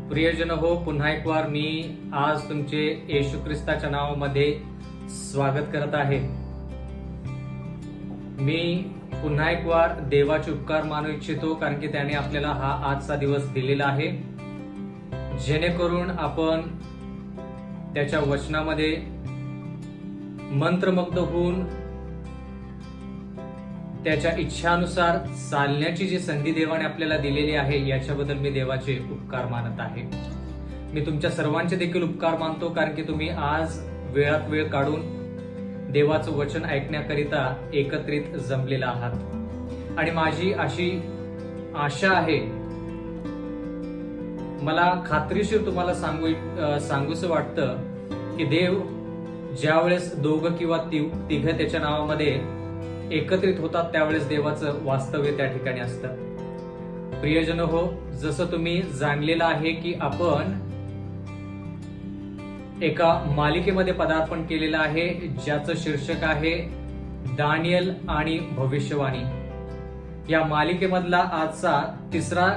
प्रियजन हो, पुन्हा एक वार मी आज तुमचे येशू ख्रिस्ताच्या नावामध्ये स्वागत करत आहे. मी पुन्हा एक वार देवाचे उपकार मानू इच्छितो, कारण की त्याने आपल्याला हा आजचा दिवस दिलेला आहे, जेणेकरून आपण त्याच्या वचनामध्ये मंत्रमुग्ध होऊन त्याच्या इच्छानुसार चालण्याची जी संधी देवाने आपल्याला दिलेली आहे, याच्याबद्दल मी देवाचे उपकार मानत आहे. मी तुमच्या सर्वांचे देखील उपकार मानतो, कारण की तुम्ही आज वेळात वेळ काढून देवाचं वचन ऐकण्याकरिता एकत्रित जमलेला आहात. आणि माझी अशी आशा आहे, मला खात्रीशीर तुम्हाला सांगूसं वाटतं की देव ज्या वेळेस दोघं किंवा तिघं त्याच्या नावामध्ये एकत्रित होतात, त्यावेळेस देवाचं वास्तव्य त्या ठिकाणी असतं. प्रियजन हो, जसं तुम्ही जाणलेलं आहे की आपण एका मालिकेमध्ये पदार्पण केलेलं आहे, ज्याचं शीर्षक आहे दानियल आणि भविष्यवाणी. या मालिकेमधला आजचा तिसरा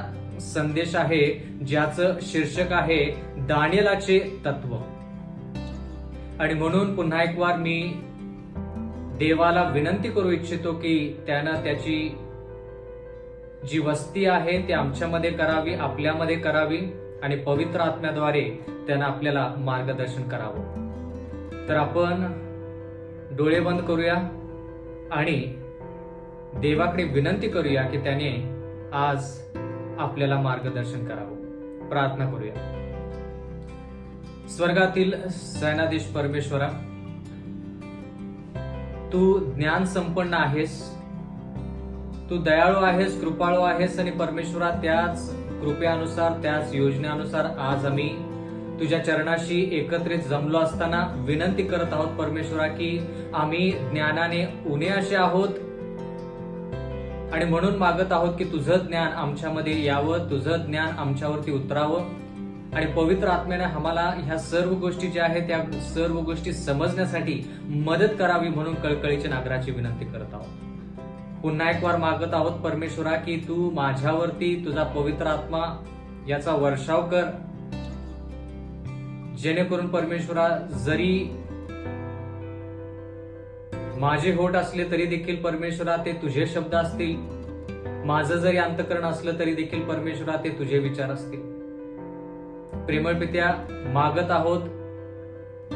संदेश आहे, ज्याचं शीर्षक आहे दानियलाचे तत्व. आणि म्हणून पुन्हा एक वार मी देवाला विनंती करू इच्छितो की त्यानं त्याची जी वस्ती आहे ती आमच्यामध्ये करावी, आपल्यामध्ये करावी, आणि पवित्र आत्म्याद्वारे त्यानं आपल्याला मार्गदर्शन करावं. तर आपण डोळे बंद करूया आणि देवाकडे विनंती करूया की त्याने आज आपल्याला मार्गदर्शन करावं. प्रार्थना करूया. स्वर्गातील सेनाधीश परमेश्वरा, तू ज्ञान संपन्न आहेस, तू दयाळू आहेस, कृपाळू आहेस, आणि परमेश्वरा त्याच कृपेनुसार, त्याच योजनेनुसार आज आम्ही तुझ्या चरणाशी एकत्रित जमलो असताना विनंती करत आहोत परमेश्वरा की आम्ही ज्ञानाने उणे असे आहोत, आणि म्हणून मागत आहोत की तुझं ज्ञान आमच्यामध्ये यावं, तुझं ज्ञान आमच्यावरती उतरावं, आणि पवित्र आत्म्याने आम्हाला ह्या सर्व गोष्टी ज्या आहेत त्या सर्व गोष्टी समजण्यासाठी मदत करावी, म्हणून कळकळीच्या नागराची विनंती करत आहोत. पुन्हा एक वार मागत आहोत परमेश्वरा की तू माझ्यावरती तुझा पवित्र आत्मा याचा वर्षाव कर, जेणेकरून परमेश्वरा जरी माझे होठ असले तरी देखील परमेश्वरा ते तुझे शब्द असतील, माझं जरी अंतःकरण असलं तरी देखील परमेश्वरा ते तुझे विचार असतील. प्रेमळ पित्या, मागत आहोत,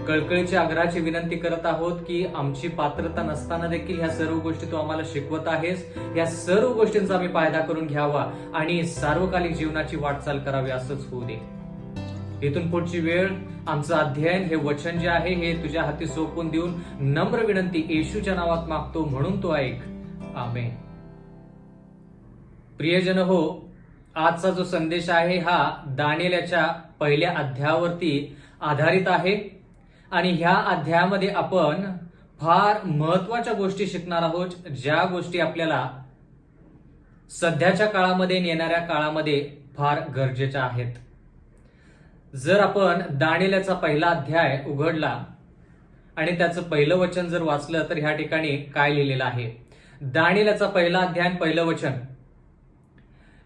कळकळीची आग्रहाची विनंती करत आहोत की आमची पात्रता नसताना देखील ह्या सर्व गोष्टी तू आम्हाला शिकवत आहेस, या सर्व गोष्टींचा आम्ही फायदा करून घ्यावा आणि सार्वकालिक जीवनाची वाटचाल करावी, असंच होऊ दे. इथून पुढची वेळ आमचं अध्ययन, हे वचन जे आहे हे तुझ्या हाती सोपवून देऊन नम्र विनंती येशूच्या नावात मागतो, म्हणून तो ऐक. आमेन. प्रियजन हो, आजचा जो संदेश आहे हा दानियेलच्या पहिल्या अध्यायावरती आधारित आहे, आणि ह्या अध्यायामध्ये आपण फार महत्वाच्या गोष्टी शिकणार आहोत, ज्या गोष्टी आपल्याला सध्याच्या काळामध्ये, येणाऱ्या काळामध्ये फार गरजेच्या आहेत. जर आपण दानियेलचा पहिला अध्याय उघडला आणि त्याचं पहिलं वचन जर वाचलं तर ह्या ठिकाणी काय लिहिलेलं आहे. दानियेलचा पहिला अध्याय, पहिलं वचन.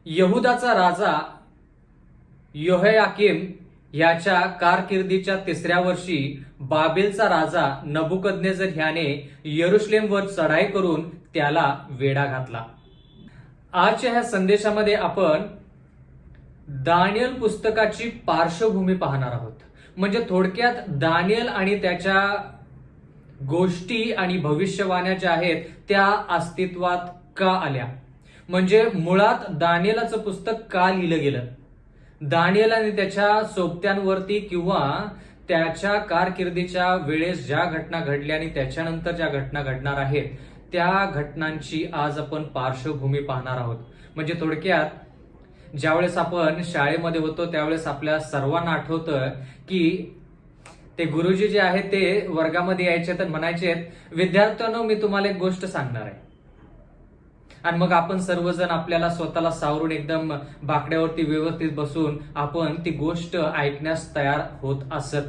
यहुदाचा राजा यहोयाकीम याच्या कारकिर्दीच्या 3ऱ्या वर्षी बाबेलचा राजा नबुकदनेझर ह्याने यरुशलेमवर चढाई करून त्याला वेढा घातला. आजच्या ह्या संदेशामध्ये आपण दानियल पुस्तकाची पार्श्वभूमी पाहणार आहोत. म्हणजे थोडक्यात दानियल आणि त्याच्या गोष्टी आणि भविष्यवाण्या ज्या आहेत त्या अस्तित्वात का आल्या, म्हणजे मुळात दानियेलाचं पुस्तक का लिहिलं गेलं, दानियेलाने त्याच्या सोबत्यांवरती किंवा त्याच्या कारकिर्दीच्या वेळेस ज्या घटना घडल्या आणि त्याच्यानंतर ज्या घटना घडणार आहेत त्या घटनांची आज आपण पार्श्वभूमी पाहणार आहोत. म्हणजे थोडक्यात ज्यावेळेस आपण शाळेमध्ये होतो त्यावेळेस आपल्या सर्वांना आठवतं की ते गुरुजी जे आहेत ते वर्गामध्ये यायचे तर म्हणायचे, विद्यार्थ्यांनो मी तुम्हाला एक गोष्ट सांगणार आहे, आणि मग आपण सर्वजण आपल्याला स्वतःला सावरून एकदम बाकड्यावरती व्यवस्थित बसून आपण ती गोष्ट ऐकण्यास तयार होत असत.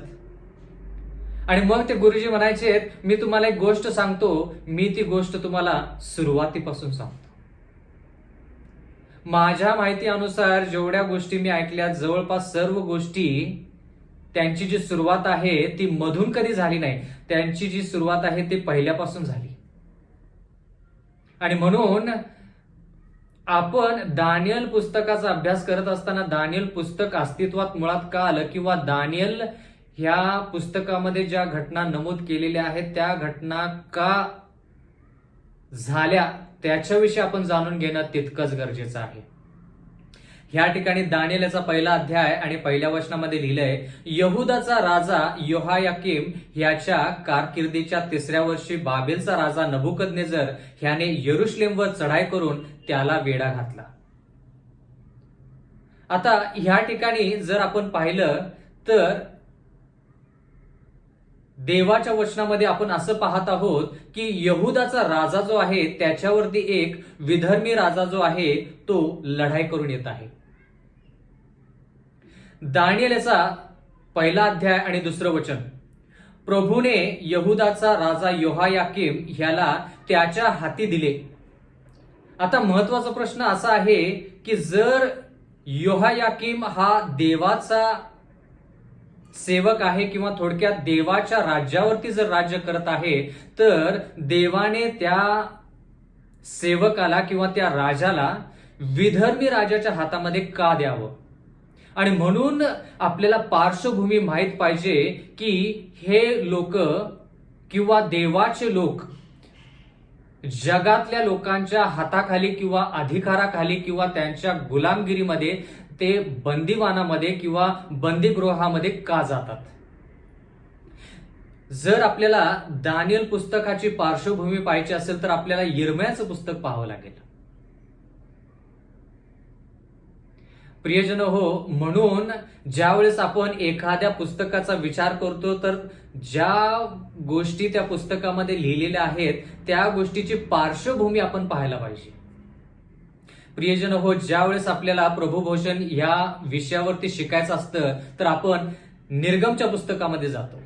आणि मग ते गुरुजी म्हणायचे, मी तुम्हाला एक गोष्ट सांगतो, मी ती गोष्ट तुम्हाला सुरुवातीपासून सांगतो. माझ्या माहितीनुसार जेवढ्या गोष्टी मी ऐकल्या, जवळपास सर्व गोष्टी त्यांची जी सुरुवात आहे ती मधून कधी झाली नाही. त्यांची जी सुरुवात आहे ती पहिल्यापासून झाली. आणि म्हणून आपण दानियल पुस्तकाचा अभ्यास करत असताना दानियल पुस्तक अस्तित्वात मुळात का आलं, किंवा दानियल ह्या पुस्तकामध्ये ज्या घटना नमूद केलेल्या आहेत त्या घटना का झाल्या त्याच्याविषयी आपण जाणून घेणं तितकंच गरजेचं आहे. ह्या ठिकाणी दानियल याचा पहिला अध्याय आणि पहिल्या वचनामध्ये लिहिलंय, यहुदाचा राजा योहायाकीम ह्याच्या कारकिर्दीच्या 3ऱ्या वर्षी बाबेलचा राजा नबुकदनेझर ह्याने यरुशलेमवर चढाई करून त्याला वेढा घातला. आता ह्या ठिकाणी जर आपण पाहिलं तर देवाच्या वचनामध्ये आपण असं पाहत आहोत की यहुदाचा राजा जो आहे त्याच्यावरती एक विधर्मी राजा जो आहे तो लढाई करून येत आहे. दानियल याचा पहिला अध्याय आणि 2रं वचन, प्रभूने यहुदाचा राजा योहायाकीम ह्याला त्याच्या हाती दिले. आता महत्वाचा प्रश्न असा आहे की जर योहायाकीम हा देवाचा सेवक आहे किंवा थोडक्यात देवाच्या राज्यावरती जर राज्य करत आहे, तर देवाने त्या सेवकाला किंवा त्या राजाला विधर्मी राजाच्या हातामध्ये का द्यावं. आणि म्हणून आपल्याला पार्श्वभूमी माहित पाहिजे की हे लोक किंवा देवाचे लोक जगातल्या लोकांच्या हाताखाली किंवा अधिकाराखाली किंवा त्यांच्या गुलामगिरीमध्ये ते बंदीवानामध्ये किंवा बंदीगृहामध्ये का जातात. जर आपल्याला दानियल पुस्तकाची पार्श्वभूमी पाहायची असेल तर आपल्याला यिर्मयाचं पुस्तक पाहावं लागेल. प्रियजन हो, म्हणून ज्यावेळेस आपण एखाद्या पुस्तकाचा विचार करतो तर ज्या गोष्टी त्या पुस्तकामध्ये लिहिलेल्या आहेत त्या गोष्टीची पार्श्वभूमी आपण पाहायला पाहिजे. प्रियजन हो, ज्यावेळेस आपल्याला प्रभुभूषण या विषयावरती शिकायचं असतं तर आपण निर्गमच्या पुस्तकामध्ये जातो.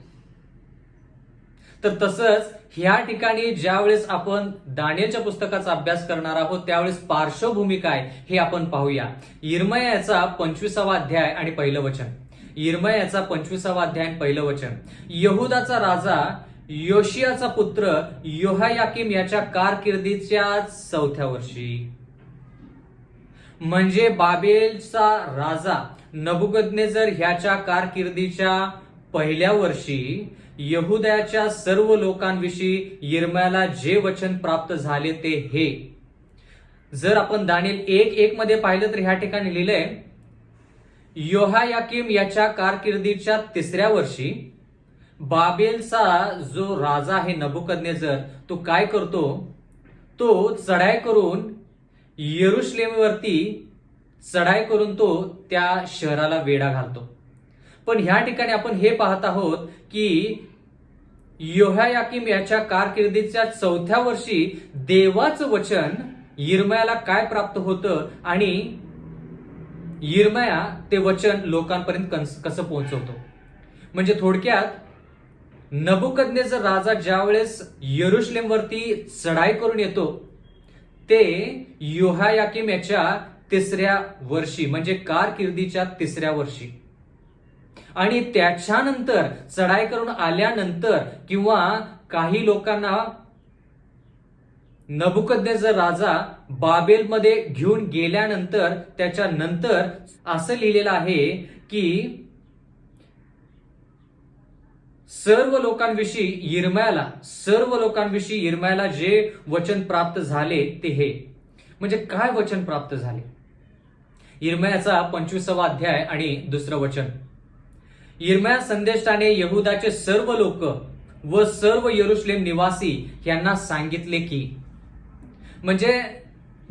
तर तसंच ह्या ठिकाणी ज्यावेळेस आपण दानियलच्या पुस्तकाचा अभ्यास करणार आहोत त्यावेळेस पार्श्वभूमी काय हे आपण पाहूया. यिर्मयाचा 25वा अध्याय आणि 1लं वचन. यिर्मयाचा 25वा अध्याय आणि 1लं वचन, यहुदाचा राजा योशियाचा पुत्र योहायाकीम याच्या कारकिर्दीच्या 4थ्या वर्षी, म्हणजे बाबेलचा राजा नबुकदनेझर ह्याच्या कारकिर्दीच्या 1ल्या वर्षी यहुदाच्या सर्व लोकांविषयी यिर्मयाला जे वचन प्राप्त झाले ते हे. जर आपण दानियल 1:1 मध्ये पाहिलं तर ह्या ठिकाणी लिहिलंय, योहायाकीम याच्या कारकिर्दीच्या 3ऱ्या वर्षी बाबेलचा जो राजा आहे नबुकदनेझर तो काय करतो, तो चढाई करून यरुशलेमवरती चढाई करून तो त्या शहराला वेढा घालतो. पण ह्या ठिकाणी आपण हे पाहत आहोत की योहायाकीम याच्या कारकिर्दीच्या 4थ्या वर्षी देवाचं वचन यिर्मयाला काय प्राप्त होतं आणि यिर्मया ते वचन लोकांपर्यंत कसं पोहोचवतो. म्हणजे थोडक्यात नबुकदनेझर राजा ज्यावेळेस यरुशलेमवरती चढाई करून येतो ते योहायाकीम याच्या 3ऱ्या वर्षी म्हणजे कारकिर्दीच्या 3ऱ्या वर्षी, आणि त्याच्यानंतर चढाई करून आल्यानंतर किंवा काही लोकांना नबुकदनेझर राजा बाबेलमध्ये घेऊन गेल्यानंतर त्याच्यानंतर असं लिहिलेलं आहे की सर्व लोकांविषयी यिर्मयाला जे वचन प्राप्त झाले ते हे. म्हणजे काय वचन प्राप्त झाले. यिर्मयाचा 25वा अध्याय आणि 2रं वचन, यिर्मया संदेशाने यहुदाचे सर्व लोक व सर्व यरुशलेम निवासी यांना सांगितले की, म्हणजे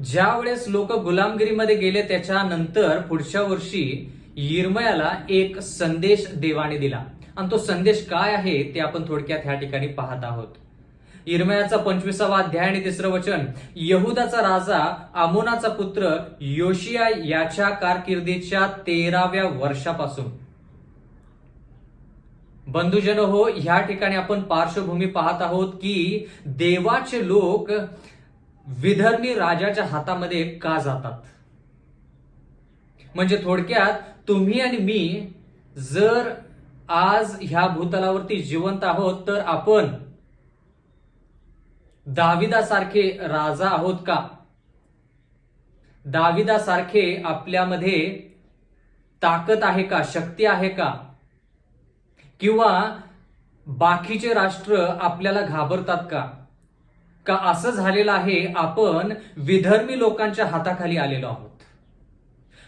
ज्या वेळेस लोक गुलामगिरीमध्ये गेले त्याच्यानंतर पुढच्या वर्षी यिर्मयाला एक संदेश देवाने दिला आणि तो संदेश काय आहे ते आपण थोडक्यात ह्या ठिकाणी पाहत आहोत. यिर्मयाचा 25वा अध्याय आणि 3रं वचन, यहुदाचा राजा आमोनाचा पुत्र योशिया याच्या कारकिर्दीच्या 13व्या वर्षापासून. बंधुजन हो, ह्या ठिकाणी आपण पार्श्वभूमी पाहत आहोत की देवाचे लोक विधर्मी राजाच्या हातामध्ये का जातात. म्हणजे थोडक्यात तुम्ही आणि मी जर आज ह्या भूतलावरती जिवंत आहोत तर आपण दाविदासारखे राजा आहोत का? दाविदासारखे आपल्यामध्ये ताकद आहे का, शक्ती आहे का? किंवा बाकीचे राष्ट्र आपल्याला घाबरतात का? का असं झालेलं आहे आपण विधर्मी लोकांच्या हाताखाली आलेलो आहोत?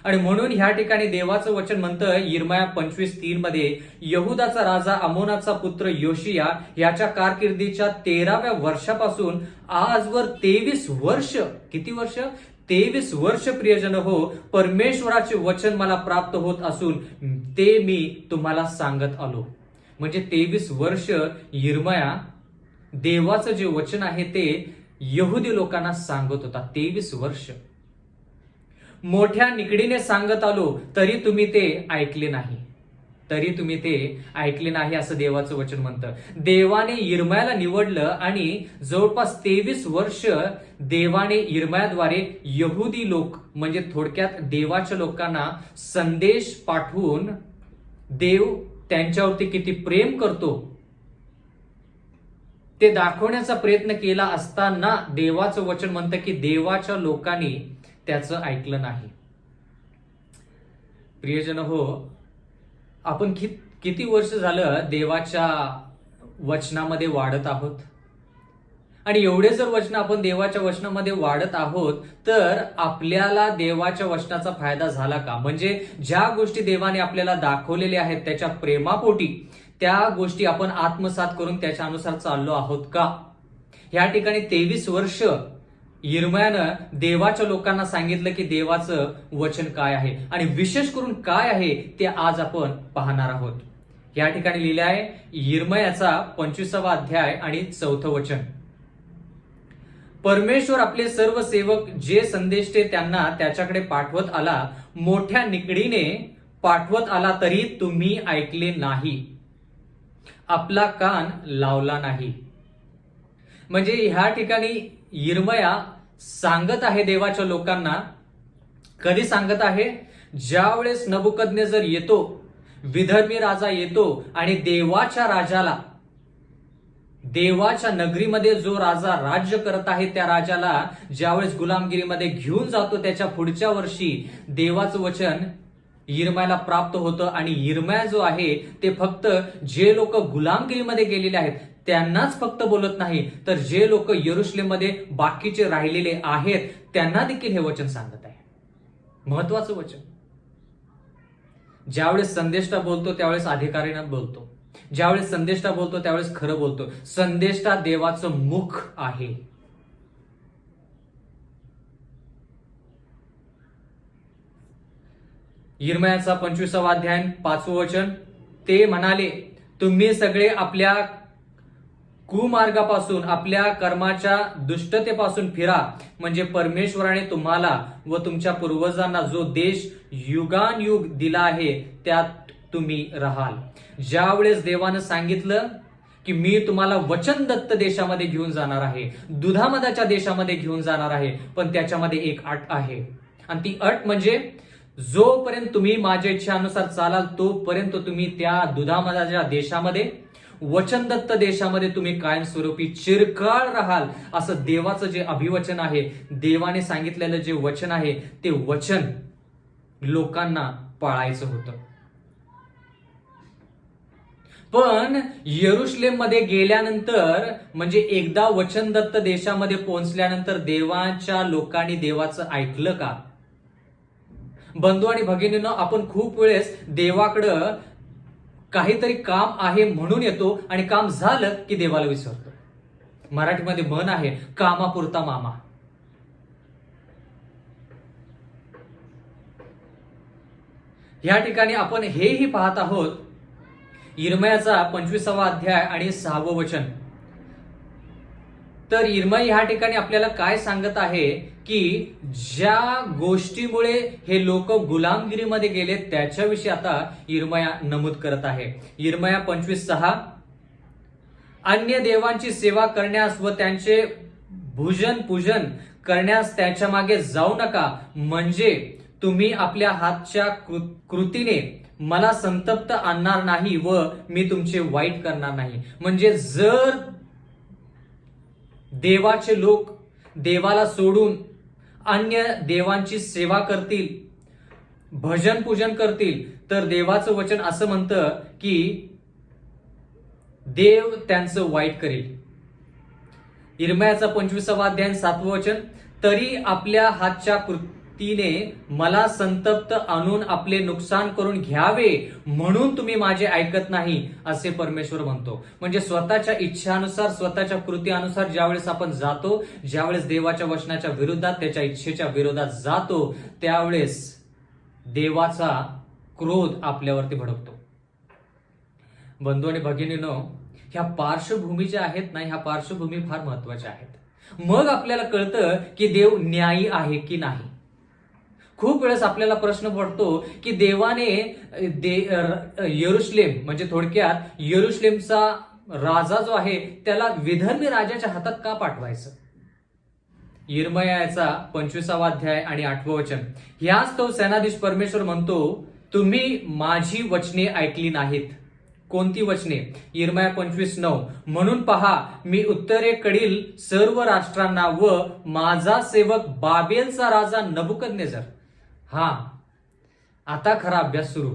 आणि म्हणून ह्या ठिकाणी देवाचं वचन म्हणतं यिर्मया 25:3 मध्ये, यहुदाचा राजा अमोनाचा पुत्र योशिया याच्या कारकिर्दीच्या 13व्या वर्षापासून आजवर 23 वर्ष, किती वर्ष? 23 वर्ष प्रियजन हो, परमेश्वराचे वचन मला प्राप्त होत असून ते मी तुम्हाला सांगत आलो. म्हणजे 23 वर्ष यिर्मया देवाचं जे वचन आहे ते यहुदी लोकांना सांगत होता. 23 वर्ष मोठ्या निकडीने सांगत आलो तरी तुम्ही ते ऐकले नाही, तरी तुम्ही ते ऐकले नाही असं देवाचं वचन म्हणतं. देवाने यिर्मयाला निवडलं आणि जवळपास 23 वर्ष देवाने यिर्मयाद्वारे यहुदी लोक म्हणजे थोडक्यात देवाच्या लोकांना संदेश पाठवून देव त्यांच्यावरती किती प्रेम करतो ते दाखवण्याचा प्रयत्न केला असताना देवाचं वचन म्हणतं की देवाच्या लोकांनी त्याचं ऐकलं नाही. प्रियजन हो, आपण किती वर्ष झालं देवाच्या वचनामध्ये वाढत आहोत? आणि एवढे जर वचन आपण देवाच्या वचनामध्ये वाढत आहोत तर आपल्याला देवाच्या वचनाचा फायदा झाला का? म्हणजे ज्या गोष्टी देवाने आपल्याला दाखवलेल्या आहेत त्याच्या प्रेमापोटी त्या गोष्टी आपण आत्मसात करून त्याच्या अनुसार चाललो आहोत का? या ठिकाणी 23 वर्ष यिर्मयानं देवाच्या लोकांना सांगितलं की देवाचं वचन काय आहे आणि विशेष करून काय आहे ते आज आपण पाहणार आहोत. या ठिकाणी लिहिलं आहे यिर्मयाचा 25वा अध्याय आणि 4थं वचन. परमेश्वर आपले सर्व सेवक जे संदेश ते त्यांना त्याच्याकडे पाठवत आला, मोठ्या निकडीने पाठवत आला तरी तुम्ही ऐकले नाही, आपला कान लावला नाही. म्हणजे ह्या ठिकाणी यिर्मया सांगत आहे देवाच्या लोकांना. कधी सांगत आहे? ज्यावेळेस नबुकदनेझर येतो, विधर्मी राजा येतो आणि देवाच्या राजाला, देवाच्या नगरीमध्ये जो राजा राज्य करत आहे त्या राजाला ज्यावेळेस गुलामगिरीमध्ये घेऊन जातो, त्याच्या पुढच्या वर्षी देवाचं वचन यिर्मयाला प्राप्त होतं. आणि यिर्मया जो आहे ते फक्त जे लोक गुलामगिरीमध्ये गेलेले आहेत त्यांनाच फक्त बोलत नाही, तर जे लोक यरुशलेममध्ये बाकीचे राहिलेले आहेत त्यांना देखील हे वचन सांगत आहे. महत्वाचं वचन. ज्यावेळेस संदेष्टा बोलतो त्यावेळेस अधिकारीनं बोलतो, ज्यावेळेस संदेष्टा बोलतो त्यावेळेस खरं बोलतो. संदेष्टा देवाचं मुख आहे. यिर्मयाचा 25वा अध्याय 5वं वचन. ते म्हणाले, तुम्ही सगळे आपल्या कुमार्गापासून, आपल्या कर्माच्या दुष्टतेपासून फिरा, म्हणजे परमेश्वराने तुम्हाला व तुमच्या पूर्वजांना जो देश युगानयुग दिला आहे त्यात तुम्ही राहाल. ज्यावेळेस देवानं सांगितलं की मी तुम्हाला वचनदत्त देशामध्ये घेऊन जाणार आहे, दुधामधाच्या देशामध्ये घेऊन जाणार आहे, पण त्याच्यामध्ये एक अट आहे. आणि ती अट म्हणजे जोपर्यंत तुम्ही माझ्या इच्छेनुसार चालाल तोपर्यंत तुम्ही त्या दुधामधाच्या देशामध्ये, वचनदत्त देशामध्ये तुम्ही कायमस्वरूपी चिरकाळ राहाल. असं देवाचं जे अभिवचन आहे, देवाने सांगितलेलं जे वचन आहे ते वचन लोकांना पाळायचं होतं. पण यरुशलेममध्ये गेल्यानंतर, म्हणजे एकदा वचनदत्त देशामध्ये पोहोचल्यानंतर देवाच्या लोकांनी देवाचं ऐकलं का? बंधू आणि भगिनींनो, आपण खूप वेळेस देवाकडं काहीतरी काम आहे म्हणून येतो आणि काम झालं की देवाला विसरतो. मराठीमध्ये म्हण आहे, कामापुरता मामा. या ठिकाणी आपण हेही पाहत आहोत यिर्मयाचा 25वा अध्याय आणि 6वं वचन. तर यिर्मया ह्या ठिकाणी आपल्याला काय सांगत आहे की ज्या गोष्टीमुळे हे लोक गुलामगिरीमध्ये गेले त्याच्याविषयी आता यिर्मया नमूद करत आहे. यिर्मया 25:6. अन्य देवांची सेवा करण्यास व त्यांचे भूजन पूजन करण्यास त्याच्या मागे जाऊ नका, म्हणजे तुम्ही आपल्या हातच्या कृतीने मला संतप्त आणणार नाही व मी तुमचे वाईट करणार नाही. म्हणजे जर देवाचे लोक देवाला सोडून अन्य देवांची सेवा करतील, भजन पूजन करतील, तर देवाचं वचन असं म्हणतं की देव त्यांचं वाईट करेल. इर्मयाचा 25वा अध्याय 7वं वचन, तरी आपल्या हातच्या कृतीने मला संतप्त आणून आपले नुकसान करून घ्यावे म्हणून तुम्ही माझे ऐकत नाही, असे परमेश्वर म्हणतो. म्हणजे स्वतःच्या इच्छानुसार, स्वतःच्या कृतीनुसार ज्यावेळेस आपण जातो, ज्यावेळेस देवाच्या वचनाच्या विरोधात, त्याच्या इच्छेच्या विरोधात जातो, त्यावेळेस देवाचा क्रोध आपल्यावरती भडकतो. बंधू आणि भगिनींनो, ह्या पार्श्वभूमी ज्या आहेत ना, ह्या पार्श्वभूमी फार महत्वाच्या आहेत. मग आपल्याला कळतं की देव न्यायी आहे की नाही. खूप वेळेस आपल्याला प्रश्न पडतो की देवाने यरुशलेम, म्हणजे थोडक्यात यरुशलेमचा राजा जो आहे त्याला विधर्मी राजाच्या हातात का पाठवायचं. यिर्मयाचा 25वा अध्याय आणि 8वं वचन, ह्याच तो सेनाधीश परमेश्वर म्हणतो, तुम्ही माझी वचने ऐकली नाहीत. कोणती वचने? यिर्मया 25:9, म्हणून पहा मी उत्तरेकडील सर्व राष्ट्रांना व माझा सेवक बाबेलचा राजा नबुकदनेझर. आता खरा अभ्यास सुरू.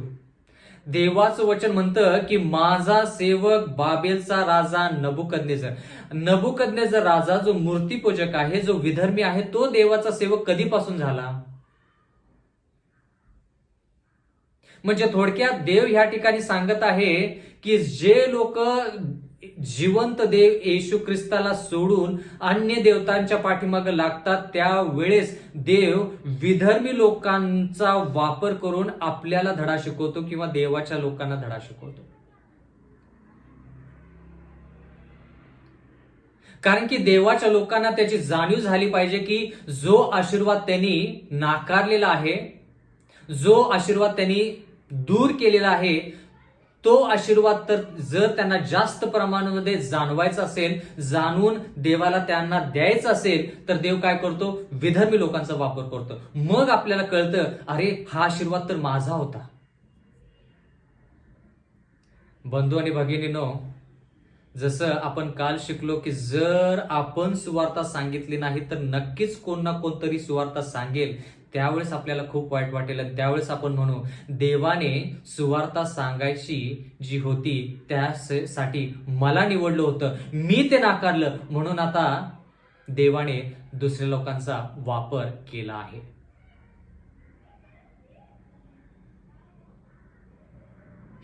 देवाचं वचन म्हणतं की माझा सेवक बाबेलचा राजा नबुकदनेझर. नबुकदनेझर राजा जो मूर्तीपूजक आहे, जो विधर्मी आहे, तो देवाचा सेवक कधीपासून झाला? म्हणजे थोडक्यात देव ह्या ठिकाणी सांगत आहे की जे लोक जिवंत देव येशू ख्रिस्ताला सोडून अन्य देवतांच्या पाठीमागे लागतात, त्यावेळेस देव विधर्मी लोकांचा वापर करून आपल्याला धडा शिकवतो किंवा देवाच्या लोकांना धडा शिकवतो. कारण की देवाच्या लोकांना त्याची जाणीव झाली पाहिजे की जो आशीर्वाद त्यांनी नाकारलेला आहे, जो आशीर्वाद त्यांनी दूर केलेला आहे, तो आशीर्वाद तर जर त्यांना जास्त प्रमाणामध्ये जाणवायचा असेल, जाणून देवाला त्यांना द्यायचं असेल, तर देव काय करतो? विधर्मी लोकांचा वापर करतो. मग आपल्याला कळतं, अरे हा आशीर्वाद तर माझा होता. बंधू आणि भगिनींनो, जसं आपण काल शिकलो की जर आपण सुवार्ता सांगितली नाही तर नक्कीच कोण ना कोणतरी सुवार्ता सांगेल. त्यावेळेस आपल्याला खूप वाईट वाटेल आणि त्यावेळेस आपण म्हणू, देवाने सुवार्ता सांगायची जी होती त्यासाठी मला निवडलं होतं, मी ते नाकारलं, म्हणून आता देवाने दुसऱ्या लोकांचा वापर केला आहे.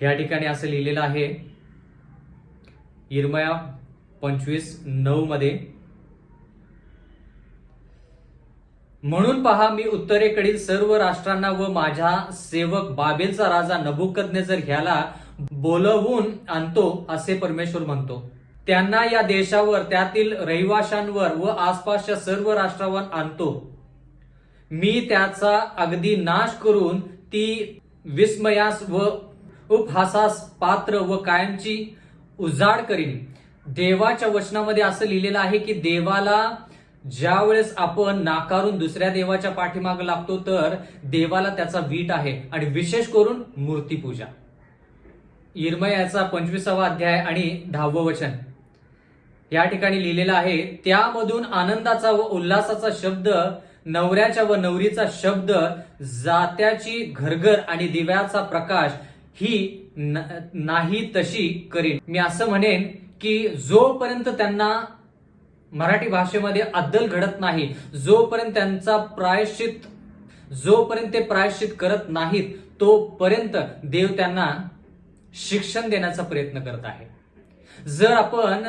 या ठिकाणी असं लिहिलेलं आहे यिर्मया 25:9 मध्ये, म्हणून पहा मी उत्तरेकडील सर्व राष्ट्रांना व माझा सेवक बाबेलचा राजा नबुकदनेझर ह्याला बोलवून आणतो, असे परमेश्वर म्हणतो. त्यांना या देशावर, त्यातील रहिवाशांवर व आसपासच्या सर्व राष्ट्रावर आणतो. मी त्याचा अगदी नाश करून ती विस्मयास व उपहासास पात्र व कायमची उजाड करीन. देवाच्या वचनामध्ये असं लिहिलेलं आहे की देवाला ज्यावेळेस आपण नाकारून दुसऱ्या देवाच्या पाठीमागे लागतो, तर देवाला त्याचा वीट आहे, आणि विशेष करून मूर्तीपूजा. यिर्मयाचा 25वा अध्याय आणि 10वं वचन या ठिकाणी लिहिलेलं आहे, त्यामधून आनंदाचा व उल्हासाचा शब्द, नवऱ्याच्या व नवरीचा शब्द, जात्याची घरघर आणि दिव्याचा प्रकाश ही नाही तशी करीन. मी असं म्हणेन की जोपर्यंत त्यांना मराठी भाषेमध्ये अद्दल घडत नाही, जोपर्यंत ते प्रायश्चित करत नाहीत, तोपर्यंत देव त्यांना शिक्षण देण्याचा प्रयत्न करत आहे. जर आपण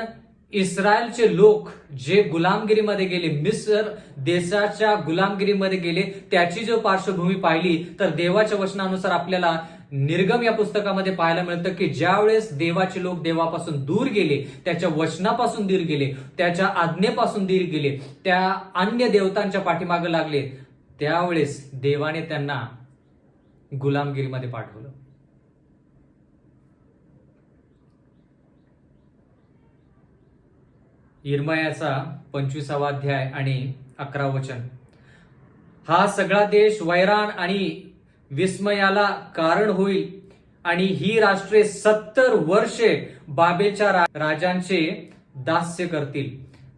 इस्रायलचे लोक जे गुलामगिरीमध्ये गेले, मिस्र देशाच्या गुलामगिरीमध्ये गेले, त्याची जो पार्श्वभूमी पाहिली, तर देवाच्या वचनानुसार आपल्याला निर्गम या पुस्तकामध्ये पाहायला मिळतं की ज्यावेळेस देवाचे लोक देवापासून दूर गेले, त्याच्या वचनापासून दूर गेले, त्याच्या आज्ञेपासून दूर गेले, त्या अन्य देवतांच्या पाठीमागे लागले, त्यावेळेस देवाने त्यांना गुलामगिरीमध्ये पाठवलं. यिर्मयाचा 25वा अध्याय आणि 11वं वचन, हा सगळा देश वैराण आणि विस्मयाला कारण होईल आणि ही राष्ट्रे 70 वर्षे बाबेलच्या राजांचे दास्य करतील.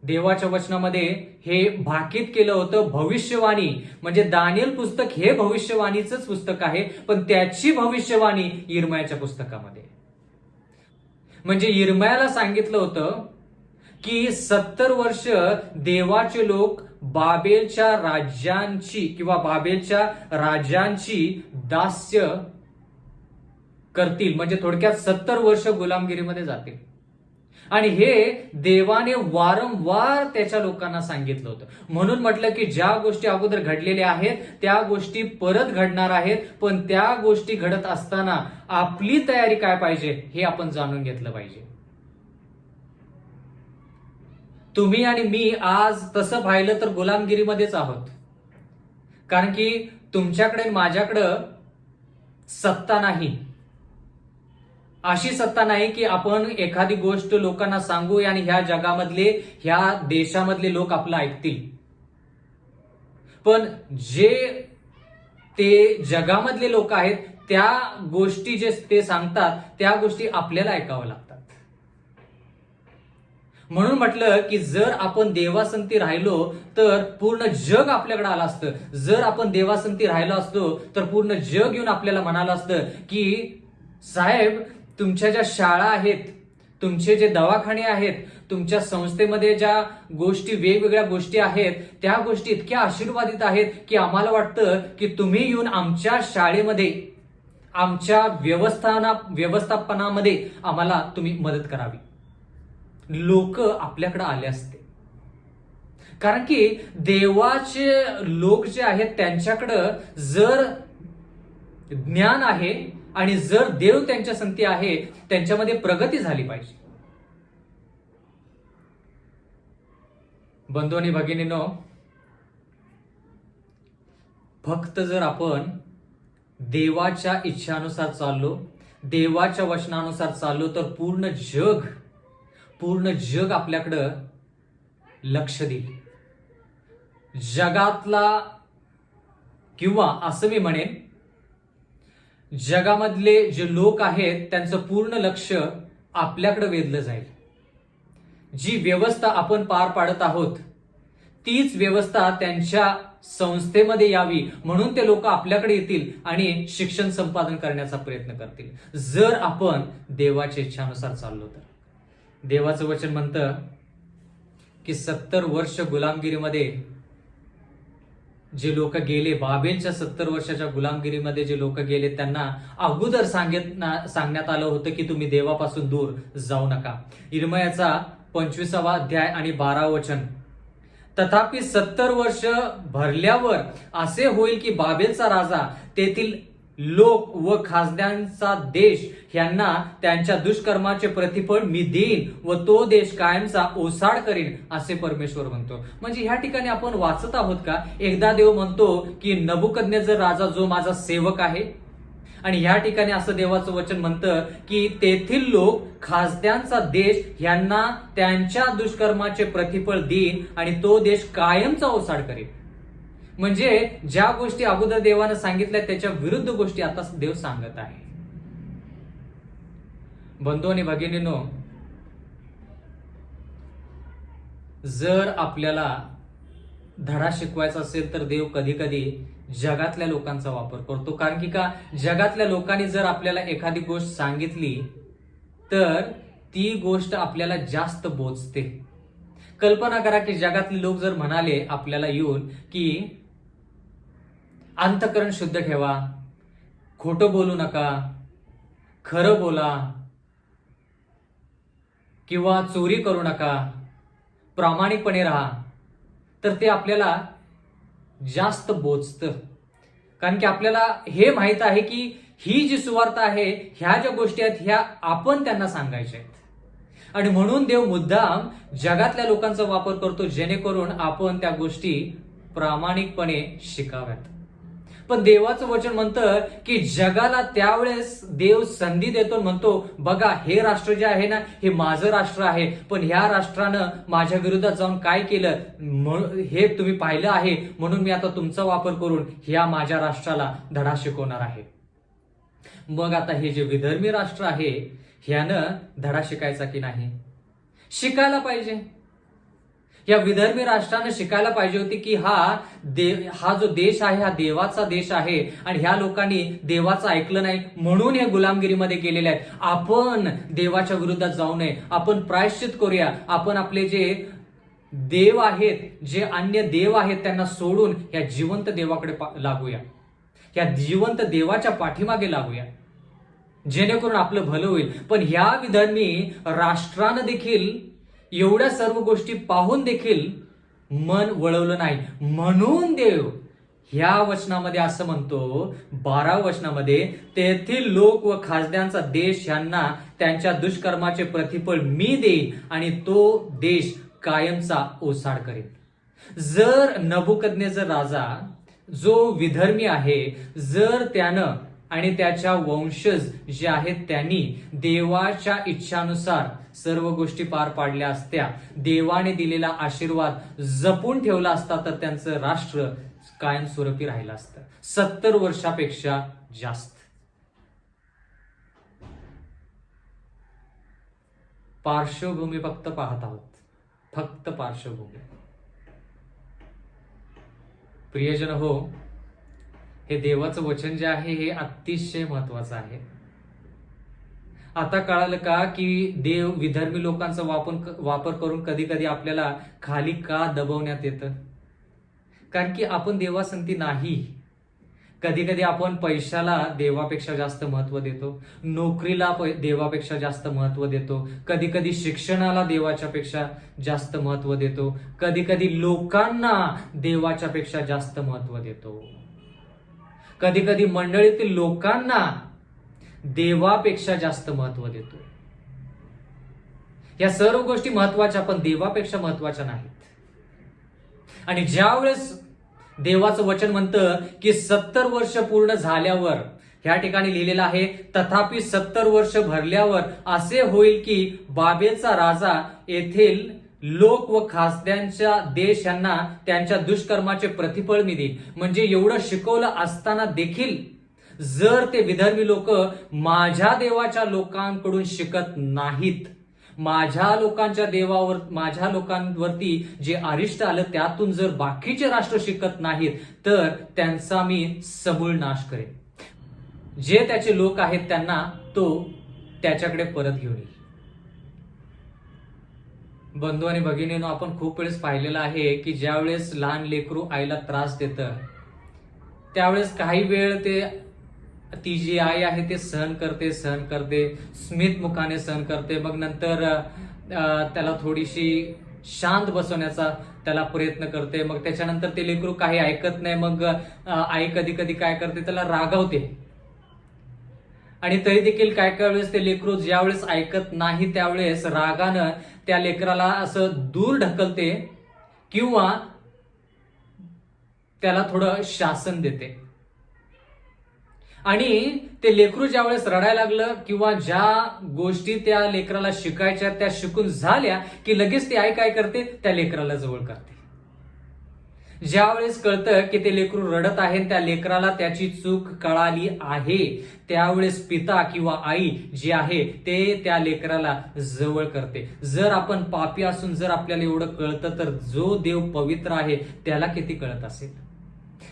देवाच्या वचनामध्ये हे भाकीत केलं होतं. भविष्यवाणी म्हणजे दानियल पुस्तक हे भविष्यवाणीचंच पुस्तक आहे, पण त्याची भविष्यवाणी यिर्मयाच्या पुस्तकामध्ये. म्हणजे यिर्मयाला सांगितलं होतं की 70 वर्ष देवाचे लोक बाबेलच्या राज्यांची किंवा बाबेलच्या राजांची दास्य करतील. म्हणजे थोडक्यात 70 वर्ष गुलामगिरीमध्ये जातील. आणि हे देवाने वारंवार त्याच्या लोकांना सांगितलं होतं. म्हणून म्हटलं की ज्या गोष्टी अगोदर घडलेल्या आहेत त्या गोष्टी परत घडणार आहेत, पण त्या गोष्टी घडत असताना आपली तयारी काय पाहिजे हे आपण जाणून घेतलं पाहिजे. तुम्ही आणि मी आज तसं पाहिलं तर गुलामगिरीमध्येच आहोत. कारण की तुमच्याकडे माझ्याकडं सत्ता नाही. अशी सत्ता नाही की आपण एखादी गोष्ट लोकांना सांगू आणि ह्या जगामधले ह्या देशामधले लोक आपलं ऐकतील. पण जे ते जगामधले लोक आहेत त्या गोष्टी जे ते सांगतात त्या गोष्टी आपल्याला ऐकाव्या लागतात. म्हणून म्हटलं की जर आपण देवासंती राहिलो तर पूर्ण जग आपल्याकडे आलं असतं. जर आपण देवासंती राहिलो असतो तर पूर्ण जग येऊन आपल्याला म्हणालं असतं की साहेब, तुमच्या ज्या शाळा आहेत, तुमचे जे दवाखाने आहेत, तुमच्या संस्थेमध्ये ज्या गोष्टी वेगवेगळ्या गोष्टी आहेत त्या गोष्टी इतक्या आशीर्वादित आहेत की आम्हाला वाटतं की तुम्ही येऊन आमच्या शाळेमध्ये, आमच्या व्यवस्थापनामध्ये आम्हाला तुम्ही मदत करावी. लोक आपल्याकडे आले असते. कारण की देवाचे लोक जे आहेत त्यांच्याकडं जर ज्ञान आहे आणि जर देव त्यांच्या संती आहे त्यांच्यामध्ये प्रगती झाली पाहिजे. बंधू आणि भगिनींनो, फक्त जर आपण देवाच्या इच्छानुसार चाललो, देवाच्या वचनानुसार चाललो तर पूर्ण जग आपल्याकडं लक्ष देईल. जगातला किंवा असं मी म्हणेन जगामधले जे लोक आहेत त्यांचं पूर्ण लक्ष आपल्याकडे वेधलं जाईल. जी व्यवस्था आपण पार पाडत आहोत तीच व्यवस्था त्यांच्या संस्थेमध्ये यावी म्हणून ते लोक आपल्याकडे येतील आणि शिक्षण संपादन करण्याचा प्रयत्न करतील. जर आपण देवाच्या इच्छानुसार चाललो तर. देवाचं वचन म्हणतं की 70 वर्ष गुलामगिरीमध्ये जे लोक गेले, बाबेलच्या 70 वर्षाच्या गुलामगिरीमध्ये जे लोक गेले त्यांना अगोदर सांगण्यात आलं होतं की तुम्ही देवापासून दूर जाऊ नका. यिर्मयाचा 25वा अध्याय आणि 12वे वचन. तथापि 70 वर्ष भरल्यावर असे होईल की बाबेलचा राजा, तेथील लोक व खासदारांचा देश यांना त्यांच्या दुष्कर्माचे प्रतिफळ मी देईन व तो देश कायमचा ओसाड करीन असे परमेश्वर म्हणतो. म्हणजे ह्या ठिकाणी आपण वाचत आहोत का? एकदा देव म्हणतो की नबुकदनेस्सर राजा जो माझा सेवक आहे, आणि ह्या ठिकाणी असं देवाचं वचन म्हणतं की तेथील लोक खासदारांचा देश यांना त्यांच्या दुष्कर्माचे प्रतिफळ देईन आणि तो देश कायमचा ओसाड करीन. म्हणजे ज्या गोष्टी अगोदर देवानं सांगितल्या त्याच्या विरुद्ध गोष्टी आता देव सांगत आहे. बंधू आणि भगिनींनो, जर आपल्याला धडा शिकवायचा असेल तर देव कधी कधी जगातल्या लोकांचा वापर करतो. कारण की का, जगातल्या लोकांनी जर आपल्याला एखादी गोष्ट सांगितली तर ती गोष्ट आपल्याला जास्त बोचते. कल्पना करा की जगातले लोक जर म्हणाले आपल्याला येऊन की अंतःकरण शुद्ध ठेवा, खोटं बोलू नका, खरं बोला, किंवा चोरी करू नका, प्रामाणिकपणे राहा, तर ते आपल्याला जास्त बोचतं. कारण की आपल्याला हे माहित आहे की ही जी सुवार्थ आहे, ह्या ज्या गोष्टी आहेत ह्या आपण त्यांना सांगायच्या आहेत. आणि म्हणून देव मुद्दाम जगातल्या लोकांचा वापर करतो जेणेकरून आपण त्या गोष्टी प्रामाणिकपणे शिकाव्यात. पण देवाचं वचन म्हणतं की जगाला त्यावेळेस देव संधी देतो, म्हणतो बघा हे राष्ट्र जे आहे ना हे माझं राष्ट्र आहे, पण ह्या राष्ट्रानं माझ्या विरोधात जाऊन काय केलं हे तुम्ही पाहिलं आहे, म्हणून मी आता तुमचा वापर करून ह्या माझ्या राष्ट्राला धडा शिकवणार आहे. मग आता हे जे विधर्मी राष्ट्र आहे ह्यानं धडा शिकायचा की नाही? शिकायला पाहिजे. या विधर्मी राष्ट्रानं शिकायला पाहिजे होती की हा जो देश आहे हा देवाचा देश आहे आणि ह्या लोकांनी देवाचं ऐकलं नाही म्हणून हे गुलामगिरीमध्ये गेलेले आहेत. आपण देवाच्या विरोधात जाऊ नये, आपण प्रायश्चित करूया, आपण आपले जे देव आहेत, जे अन्य देव आहेत त्यांना सोडून या जिवंत देवाकडे लागूया, या जिवंत देवाच्या पाठीमागे लागूया, जेणेकरून आपलं भलं होईल. पण ह्या विधर्मी राष्ट्रानं देखील एवढ्या सर्व गोष्टी पाहून देखील मन वळवलं नाही. म्हणून देव ह्या वचनामध्ये असं म्हणतो, 12 वचनामध्ये, तेथील लोक व खासद्यांचा देश यांना त्यांच्या दुष्कर्माचे प्रतिफळ मी देईन आणि तो देश कायमचा ओसाड करेन. जर नबुकदनेझर राजा जो विधर्मी आहे, जर त्यानं आणि त्याच्या वंशज जे आहेत त्यांनी देवाच्या इच्छानुसार सर्व गोष्टी पार पाडल्या असत्या, देवाने दिलेला आशीर्वाद जपून ठेवला असता, तर त्यांचं राष्ट्र कायमस्वरूपी राहिलं असतं 70 वर्षापेक्षा जास्त. पार्श्वभूमी फक्त पाहत आहोत, फक्त पार्श्वभूमी. प्रियजन हो, हे देवाचं वचन जे आहे हे अतिशय महत्वाचं आहे. आता कळालं का की देव विधर्मी लोकांचा वापर करून कधी कधी आपल्याला खाली का दबवण्यात येतं? कारण की आपण देवासंती नाही. कधी कधी आपण पैशाला देवापेक्षा जास्त महत्व देतो, नोकरीला देवापेक्षा जास्त महत्व देतो, कधी कधी शिक्षणाला देवाच्या पेक्षा जास्त महत्व देतो, कधी कधी लोकांना देवाच्या पेक्षा जास्त महत्व देतो, कधी कधी मंडळीतील लोकांना देवापेक्षा जास्त महत्व देतो. या सर्व गोष्टी महत्वाच्या पण देवापेक्षा महत्वाच्या नाहीत. आणि ज्यावेळेस देवाचं वचन म्हणतं की 70 वर्ष पूर्ण झाल्यावर, ह्या ठिकाणी लिहिलेलं आहे, तथापि 70 वर्ष भरल्यावर असे होईल की बाबेलचा राजा येथील लोक व खासद्यांच्या देश यांना त्यांच्या दुष्कर्माचे प्रतिफळ मी देईन. म्हणजे एवढं शिकवलं असताना देखील जर ते विधर्मी लोक माझ्या देवाच्या लोकांकडून शिकत नाहीत, माझ्या लोकांच्या देवावर, माझ्या लोकांवरती जे अरिष्ट आलं त्यातून जर बाकीचे राष्ट्र शिकत नाहीत, तर त्यांचा मी समूळ नाश करेन. जे त्याचे लोक आहेत त्यांना तो त्याच्याकडे परत घेऊन येईल. बंधू आणि भगिनींनो, आपण खूप वेळेस पाहिलेलं आहे की ज्यावेळेस लहान लेकरू आईला त्रास देतं त्यावेळेस काही वेळ ती जी आई आहे ते सहन करते, स्मित मुखाने सहन करते. मग नंतर त्याला थोडीशी शांत बसवण्याचा त्याला प्रयत्न करते. मग त्याच्यानंतर ते लेकरू काही ऐकत नाही. मग आई कधी कधी काय करते, त्याला रागावते. आणि तरी देखील काय काय वेळेस ते लेकरू ज्यावेळेस ऐकत नाही त्यावेळेस रागानं त्या लेकराला असं दूर ढकलते किंवा त्याला थोडं शासन देते. आणि ते लेकरू ज्यावेळेस रडायला लागलं किंवा ज्या गोष्टी त्या लेकराला शिकायच्या त्या शिकून झाल्या की लगेच ती आई काय करते, त्या लेकराला जवळ करते. ज्यावेळेस कळतं की ते लेकरू रडत आहे, त्या लेकराला त्याची चूक कळाली आहे, त्यावेळेस पिता किंवा आई जी आहे ते त्या लेकराला जवळ करते. जर आपण पापी असून जर आपल्याला एवढं कळतं, तर जो देव पवित्र आहे त्याला किती कळत असेल.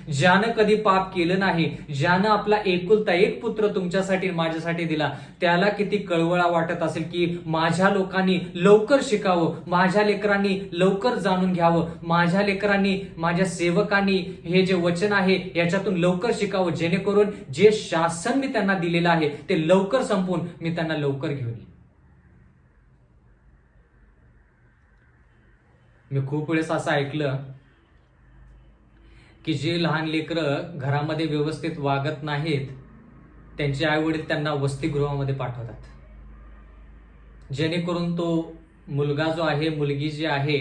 ज्यानं कधी पाप केलं नाही, ज्यानं आपला एकुलता एक पुत्र तुमच्यासाठी माझ्यासाठी दिला, त्याला किती कळवळा वाटत असेल की माझ्या लोकांनी लवकर शिकावं, माझ्या लेकरांनी लवकर जाणून घ्यावं, माझ्या लेकरांनी, माझ्या सेवकांनी हे जे वचन आहे याच्यातून लवकर शिकावं, जेणेकरून जे शासन मी त्यांना दिलेलं आहे ते लवकर संपवून मी त्यांना लवकर घेऊन येईन. मी खूप वेळेस असं ऐकलं की जे लहान लेकरं घरामध्ये व्यवस्थित वागत नाहीत त्यांचे आई वडील त्यांना वसतिगृहामध्ये पाठवतात, जेणेकरून तो मुलगा जो आहे, मुलगी जी आहे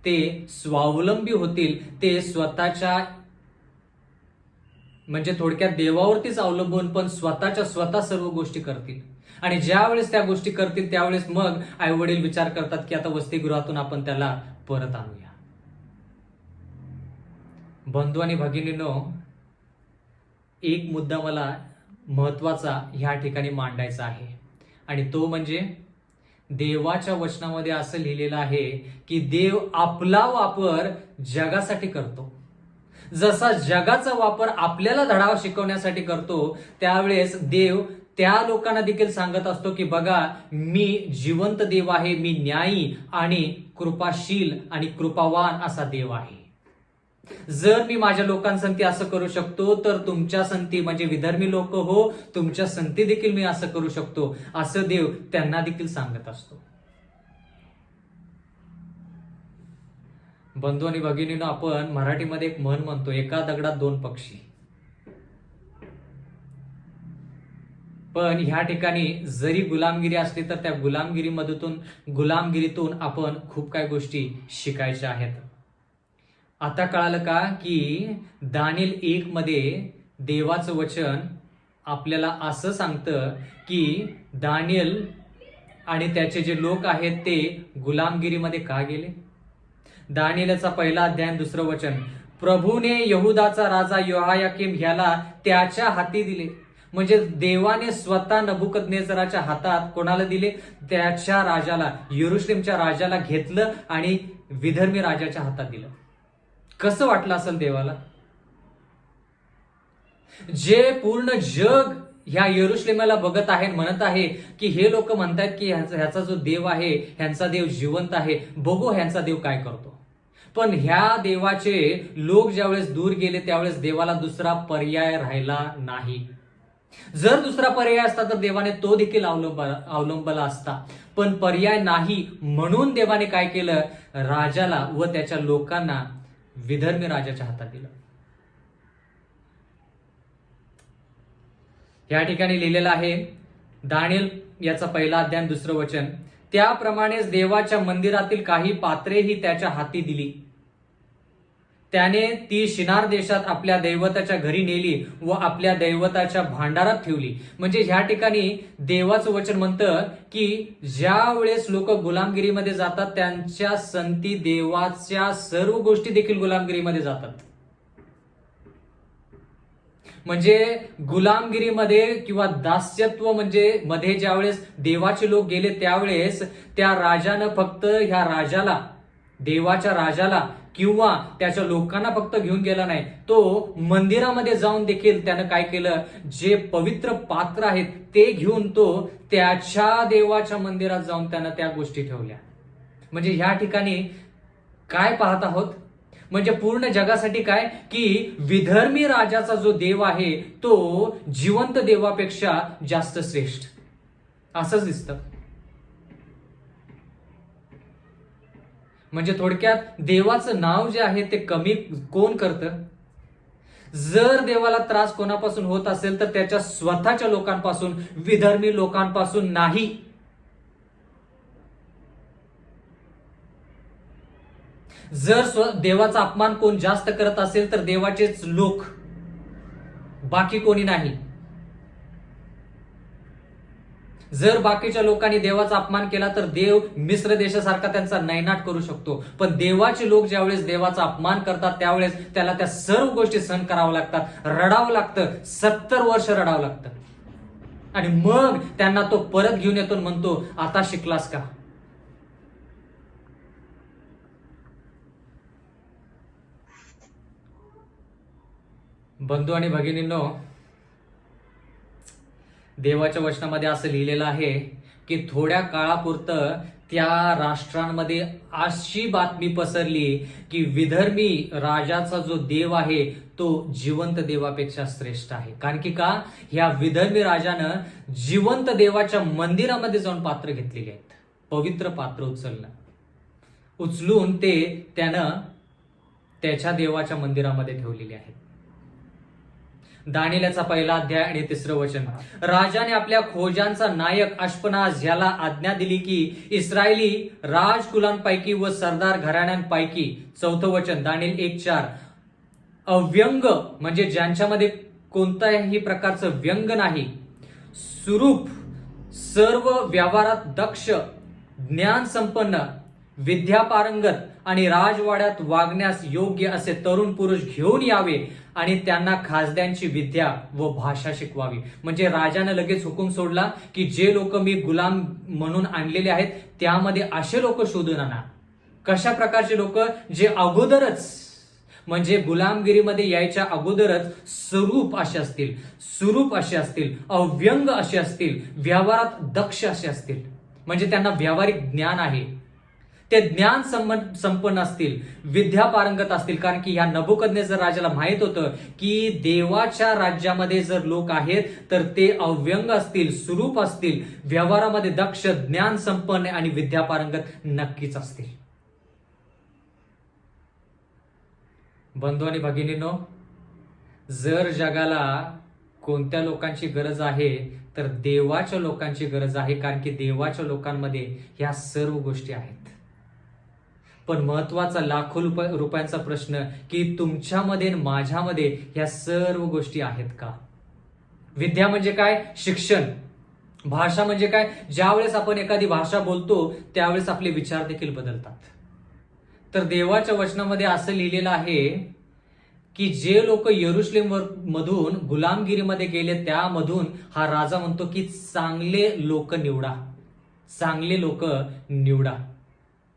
ते स्वावलंबी होतील, ते स्वतःच्या म्हणजे थोडक्यात देवावरतीच अवलंबून पण स्वतःच्या स्वतः सर्व गोष्टी करतील. आणि ज्या वेळेस त्या गोष्टी करतील त्यावेळेस मग आई वडील विचार करतात की आता वसतिगृहातून आपण त्याला परत आणूया. बंधू आणि भगिनींनो, एक मुद्दा मला महत्वाचा ह्या ठिकाणी मांडायचा आहे आणि तो म्हणजे देवाच्या वचनामध्ये असं लिहिलेलं आहे की देव आपला वापर जगासाठी करतो. जसा जगाचा वापर आपल्याला धडा शिकवण्यासाठी करतो त्यावेळेस देव त्या लोकांना देखील सांगत असतो की बघा, मी जिवंत देव आहे, मी न्यायी आणि कृपाशील आणि कृपावान असा देव आहे. जर मी माझ्या लोकांसंती असं करू शकतो तर तुमच्या संती म्हणजे विधर्मी लोक हो, तुमच्या संती देखील मी असं करू शकतो, असं देव त्यांना देखील सांगत असतो. बंधू आणि भगिनींनो, आपण मराठीमध्ये एक म्हण म्हणतो, एका दगडात दोन पक्षी. पण ह्या ठिकाणी जरी गुलामगिरी असली तर त्या गुलामगिरीतून आपण खूप काही गोष्टी शिकायच्या आहेत. आता कळालं का की दानिएल 1 मध्ये देवाचं वचन आपल्याला असं सांगतं की दानिएल आणि त्याचे जे लोक आहेत ते गुलामगिरीमध्ये का गेले. दानिएलचा 1 अध्याय 2 वचन, प्रभूने यहुदाचा राजा योआयाकीम ह्याला त्याच्या हाती दिले. म्हणजे देवाने स्वतः नबुकदनेझराच्या हातात कोणाला दिले, त्याच्या राजाला, यरुशलेमच्या राजाला घेतलं आणि विधर्मी राजाच्या हातात दिलं. कसं वाटलं असेल देवाला. जे पूर्ण जग ह्या यरुशलेमाला बघत आहे, म्हणत आहे की हे लोक म्हणतात की ह्याचा जो देव आहे, ह्यांचा देव जिवंत आहे, बघू ह्यांचा देव काय करतो. पण ह्या देवाचे लोक ज्यावेळेस दूर गेले त्यावेळेस देवाला दुसरा पर्याय राहिला नाही. जर दुसरा पर्याय असता तर देवाने तो देखील अवलंबला असता, पण पर्याय नाही म्हणून देवाने काय केलं, राजाला व त्याच्या लोकांना विधर्मी राजाच्या हातात दिलं. या ठिकाणी लिहिलेलं आहे दानिएल याचा 1 अध्याय 2 वचन, त्याप्रमाणेच देवाच्या मंदिरातील काही पात्रेही त्याच्या हाती दिली. त्याने ती शिनार देशात आपल्या दैवताच्या घरी नेली व आपल्या दैवताच्या भांडारात ठेवली. म्हणजे ह्या ठिकाणी देवाचं वचन म्हणतं की ज्या वेळेस लोक गुलामगिरीमध्ये जातात त्यांच्या संती देवाच्या सर्व गोष्टी देखील गुलामगिरीमध्ये जातात. म्हणजे गुलामगिरीमध्ये किंवा दास्यत्व म्हणजे मध्ये ज्यावेळेस देवाचे लोक गेले त्यावेळेस त्या राजानं फक्त ह्या राजाला, देवाच्या राजाला किंवा त्याच्या लोकांना फक्त घेऊन गेला नाही, तो मंदिरामध्ये जाऊन देखील त्यानं काय केलं, जे पवित्र पात्र आहेत ते घेऊन तो त्याच्या देवाच्या मंदिरात जाऊन त्यानं त्या गोष्टी ठेवल्या. म्हणजे ह्या ठिकाणी काय पाहत आहोत, म्हणजे पूर्ण जगासाठी काय की विधर्मी राजाचा जो देव आहे तो जिवंत देवापेक्षा जास्त श्रेष्ठ, असंच दिसतं. म्हणजे थोडक्यात देवाचं नाव जे आहे ते कमी कोण करतं. जर देवाला त्रास कोणापासून होत असेल तर त्याच्या स्वतःच्या लोकांपासून, विधर्मी लोकांपासून नाही. जर देवाचा अपमान कोण जास्त करत असेल तर देवाचेच लोक, बाकी कोणी नाही. जर बाकीच्या लोकांनी देवाचा अपमान केला तर देव मिस्र देशासारखा त्यांचा नैनाट करू शकतो. पण देवाचे लोक ज्यावेळेस देवाचा अपमान करतात त्यावेळेस त्याला त्या सर्व गोष्टी सहन कराव्या लागतात, रडावं लागतं, 70 वर्ष रडावं लागतं. आणि मग त्यांना तो परत घेऊन येतो आणि म्हणतो, आता शिकलास का. बंधू आणि भगिनींनो, देवाच्या वचनामध्ये असं लिहिलेलं आहे की थोड्या काळापुरतं त्या राष्ट्रांमध्ये अशी बातमी पसरली की विधर्मी राजाचा जो देव आहे तो जिवंत देवापेक्षा श्रेष्ठ आहे. कारण की का, ह्या विधर्मी राजानं जिवंत देवाच्या मंदिरामध्ये जाऊन पात्र घेतलेली आहेत, पवित्र पात्र उचलून ते त्यानं त्याच्या देवाच्या मंदिरामध्ये ठेवलेली आहेत. दानिएलचा 1 अध्याय आणि 3 वचन, राजाने आपल्या खोजांचा नायक अश्पनाज याला आज्ञा दिली की इस्रायली राजकुलांपैकी व सरदार घराण्यांपैकी, 4 वचन दानिएल 1:4, अव्यंग म्हणजे ज्यांच्यामध्ये कोणत्याही प्रकारचं व्यंग नाही. सुरूप, सर्व व्यवहारात दक्ष, ज्ञान संपन्न, विद्या पारंगत आणि राजवाड्यात वागण्यास योग्य असे तरुण पुरुष घेऊन यावे आणि त्यांना खासद्यांची विद्या व भाषा शिकवावी. म्हणजे राजाने लगेच हुकूम सोडला की जे लोक मी गुलाम म्हणून आणलेले आहेत त्यामध्ये असे लोक शोधून आणा. कशा प्रकारचे लोक? जे अगोदरच म्हणजे गुलामगिरीमध्ये यायच्या अगोदरच स्वरूप असे असतील, सुरूप असे असतील, अव्यंग असे असतील, व्यवहारात दक्ष असे असतील. म्हणजे त्यांना व्यावहारिक ज्ञान आहे, ते ज्ञान संपन्न असतील, विद्या पारंगत असतील. कारण की ह्या नबुकदनेस्सर राजाला माहित होतं की देवाच्या राज्यामध्ये जर लोक आहेत तर ते अव्यंग असतील, सुरूप असतील, व्यवहारामध्ये दक्ष, ज्ञान संपन्न आणि विद्या पारंगत नक्कीच असतील. बंधू आणि भगिनींनो, जर जगाला कोणत्या लोकांची गरज आहे तर देवाच्या लोकांची गरज आहे. कारण की देवाच्या लोकांमध्ये ह्या सर्व गोष्टी आहेत. पण महत्वाचा लाखो रुपयांचा प्रश्न की तुमच्यामध्ये आणि माझ्यामध्ये ह्या सर्व गोष्टी आहेत का? विद्या म्हणजे काय? शिक्षण. भाषा म्हणजे काय? ज्यावेळेस आपण एखादी भाषा बोलतो त्यावेळेस आपले विचार देखील बदलतात. तर देवाच्या वचनामध्ये असं लिहिलेलं आहे की जे लोक यरुशलेम मधून गुलामगिरीमध्ये गेले त्यामधून हा राजा म्हणतो की चांगले लोक निवडा, चांगले लोक निवडा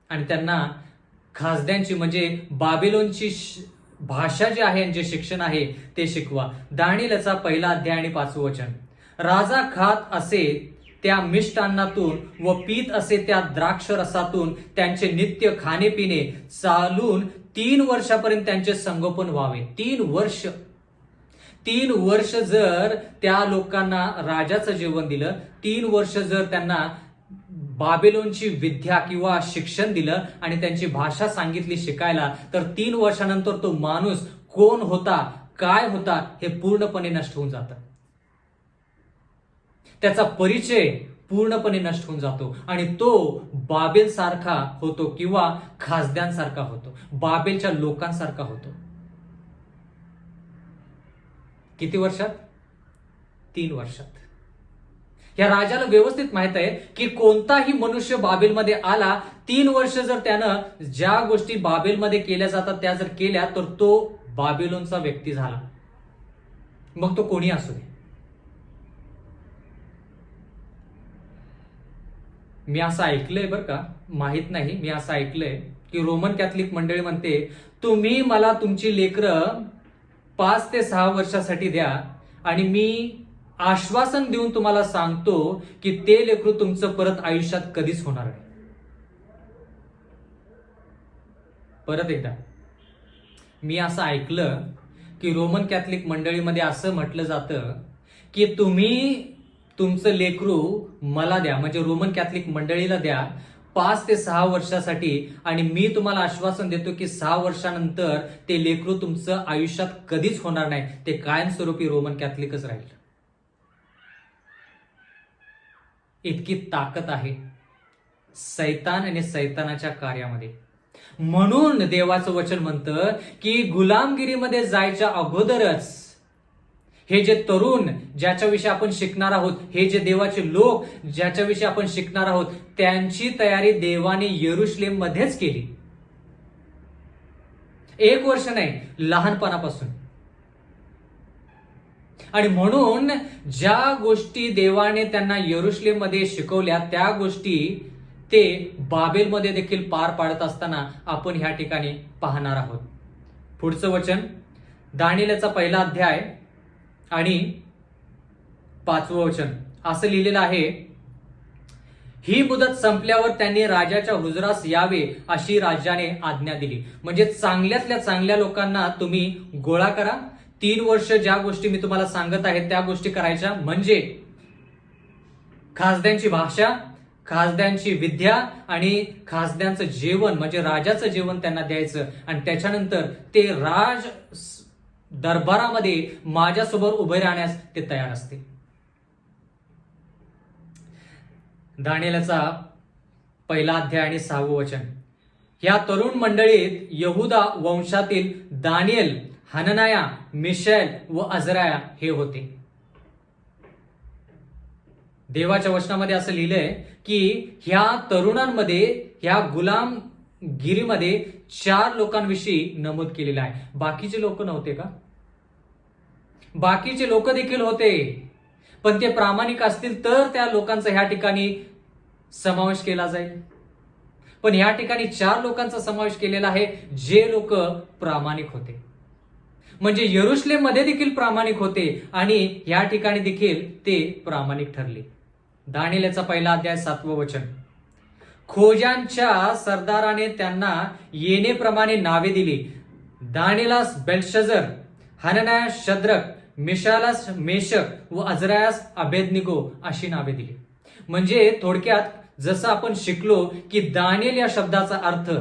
आणि त्यांना खासद्यांची म्हणजे बाबिलोनची भाषा जी आहे, जे शिक्षण आहे ते शिकवा. दानिएलचा 1 अध्याय आणि 5 वचन. राजा खात असे त्या मिष्टान्नातून व पीत असे त्या द्राक्ष रसातून त्यांचे नित्य खाणेपिणे चालून 3 वर्षापर्यंत त्यांचे संगोपन व्हावे. 3 वर्ष जर त्या लोकांना राजाचं जेवण दिलं, 3 वर्ष जर त्यांना बाबिलोनची विद्या किंवा शिक्षण दिलं आणि त्यांची भाषा सांगितली शिकायला, तर 3 वर्षानंतर तो माणूस कोण होता, काय होता हे पूर्णपणे नष्ट होऊन जातं. त्याचा परिचय पूर्णपणे नष्ट होऊन जातो आणि तो बाबेल सारखा होतो किंवा खासद्यांसारखा होतो, बाबेलच्या लोकांसारखा होतो. किती वर्षात? 3 वर्षात. या राजाला व्यवस्थित माहित आहे की कोणताही मनुष्य बाबेलमध्ये आला, 3 वर्ष जर त्यानं ज्या गोष्टी बाबेलमध्ये केल्या जातात त्या जर केल्या तर तो बाबेलोनचा व्यक्ती झाला, मग तो कोणी असू दे. मी असं ऐकलंय बरं का, माहित नाही, मी असं ऐकलंय की रोमन कॅथलिक मंडळी म्हणते तुम्ही मला तुमची लेकरं 5 ते 6 वर्षासाठी द्या आणि मी आश्वासन देऊन तुम्हाला सांगतो की ते लेकरू तुमचं परत आयुष्यात कधीच होणार नाही. परत एकदा, मी असं ऐकलं की रोमन कॅथलिक मंडळीमध्ये असं म्हटलं जातं की तुम्ही तुमचं लेकरू मला द्या, म्हणजे रोमन कॅथलिक मंडळीला द्या 5 ते 6 वर्षासाठी आणि मी तुम्हाला आश्वासन देतो की 6 वर्षानंतर ते लेकरू तुमचं आयुष्यात कधीच होणार नाही, ते कायमस्वरूपी रोमन कॅथलिकच राहील. इतकी ताकद आहे सैतान आणि सैतानाच्या कार्यामध्ये. म्हणून देवाचं वचन म्हणतं की गुलामगिरीमध्ये जायच्या अगोदरच हे जे तरुण ज्याच्याविषयी आपण शिकणार आहोत, हे जे देवाचे लोक ज्याच्याविषयी आपण शिकणार आहोत, त्यांची तयारी देवाने यरुशलेम मध्येच केली. 1 वर्ष नाही, लहानपणापासून. आणि म्हणून ज्या गोष्टी देवाने त्यांना यरुशलेम मध्ये शिकवल्या त्या गोष्टी ते बाबेलमध्ये देखील पार पाडत असताना आपण ह्या ठिकाणी पाहणार आहोत. पुढचं वचन दानिएलचा 1 अध्याय आणि 5 वचन असं लिहिलेलं आहे. ही मुदत संपल्यावर त्यांनी राजाच्या हुजुरास यावे अशी राजाने आज्ञा दिली. म्हणजे चांगल्यातल्या चांगल्या लोकांना तुम्ही गोळा करा. 3 वर्ष ज्या गोष्टी मी तुम्हाला सांगत आहे त्या गोष्टी करायच्या, म्हणजे खासद्यांची भाषा, खासद्यांची विद्या आणि खासद्यांचं जेवण म्हणजे राजाचं जेवण त्यांना द्यायचं आणि त्याच्यानंतर ते राज दरबारामध्ये माझ्यासोबत उभे राहण्यास ते तयार असते. दानिएलचा 1 अध्याय आणि 6 वचन. या तरुण मंडळीत यहुदा वंशातील दानिएल हननाया, मिशाएल व अजराया हे होते. देवाच्या वचनामध्ये असं लिहिलंय की ह्या तरुणांमध्ये, ह्या गुलामगिरीमध्ये 4 लोकांविषयी नमूद केलेलं आहे. बाकीचे लोक नव्हते का? बाकीचे लोक देखील होते, पण ते प्रामाणिक असतील तर त्या लोकांचा ह्या ठिकाणी समावेश केला जाईल. पण ह्या ठिकाणी 4 लोकांचा समावेश केलेला आहे जे लोक प्रामाणिक होते. म्हणजे यरुशलेम मध्ये देखील प्रामाणिक होते आणि ह्या ठिकाणी देखील ते प्रामाणिक ठरले. दानिएल याचा 1 अध्याय 7वं वचन. खोजांच्या सरदाराने त्यांना येणेप्रमाणे नावे दिली. दानिएलास बेल्शझर, हननायास शद्रक, मिशाएलास मेशक व अजरायास अबेदनिगो अशी नावे दिली. म्हणजे थोडक्यात जसं आपण शिकलो की दानिएल या शब्दाचा अर्थ